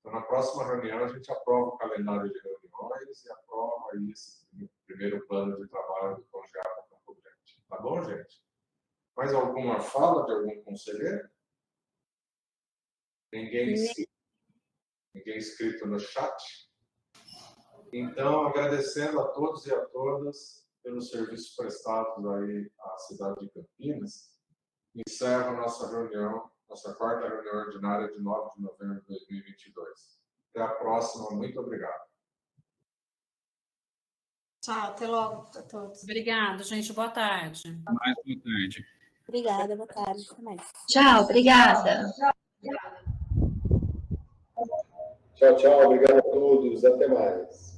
Então, na próxima reunião, a gente aprova o calendário de reuniões e aprova aí esse primeiro plano de trabalho do Congeapa Campo Grande. Tá bom, gente? Mais alguma fala de algum conselheiro? Ninguém inscrito no chat? Então, agradecendo a todos e a todas pelos serviços prestados aí à cidade de Campinas, encerro a nossa reunião, nossa quarta reunião ordinária de 9 de novembro de 2022. Até a próxima, muito obrigado. Tchau, até logo a todos. Obrigada, gente, boa tarde. Mais boa tarde. Obrigada, boa tarde. Até mais. Tchau, obrigada. Tchau, tchau. Obrigado a todos. Até mais.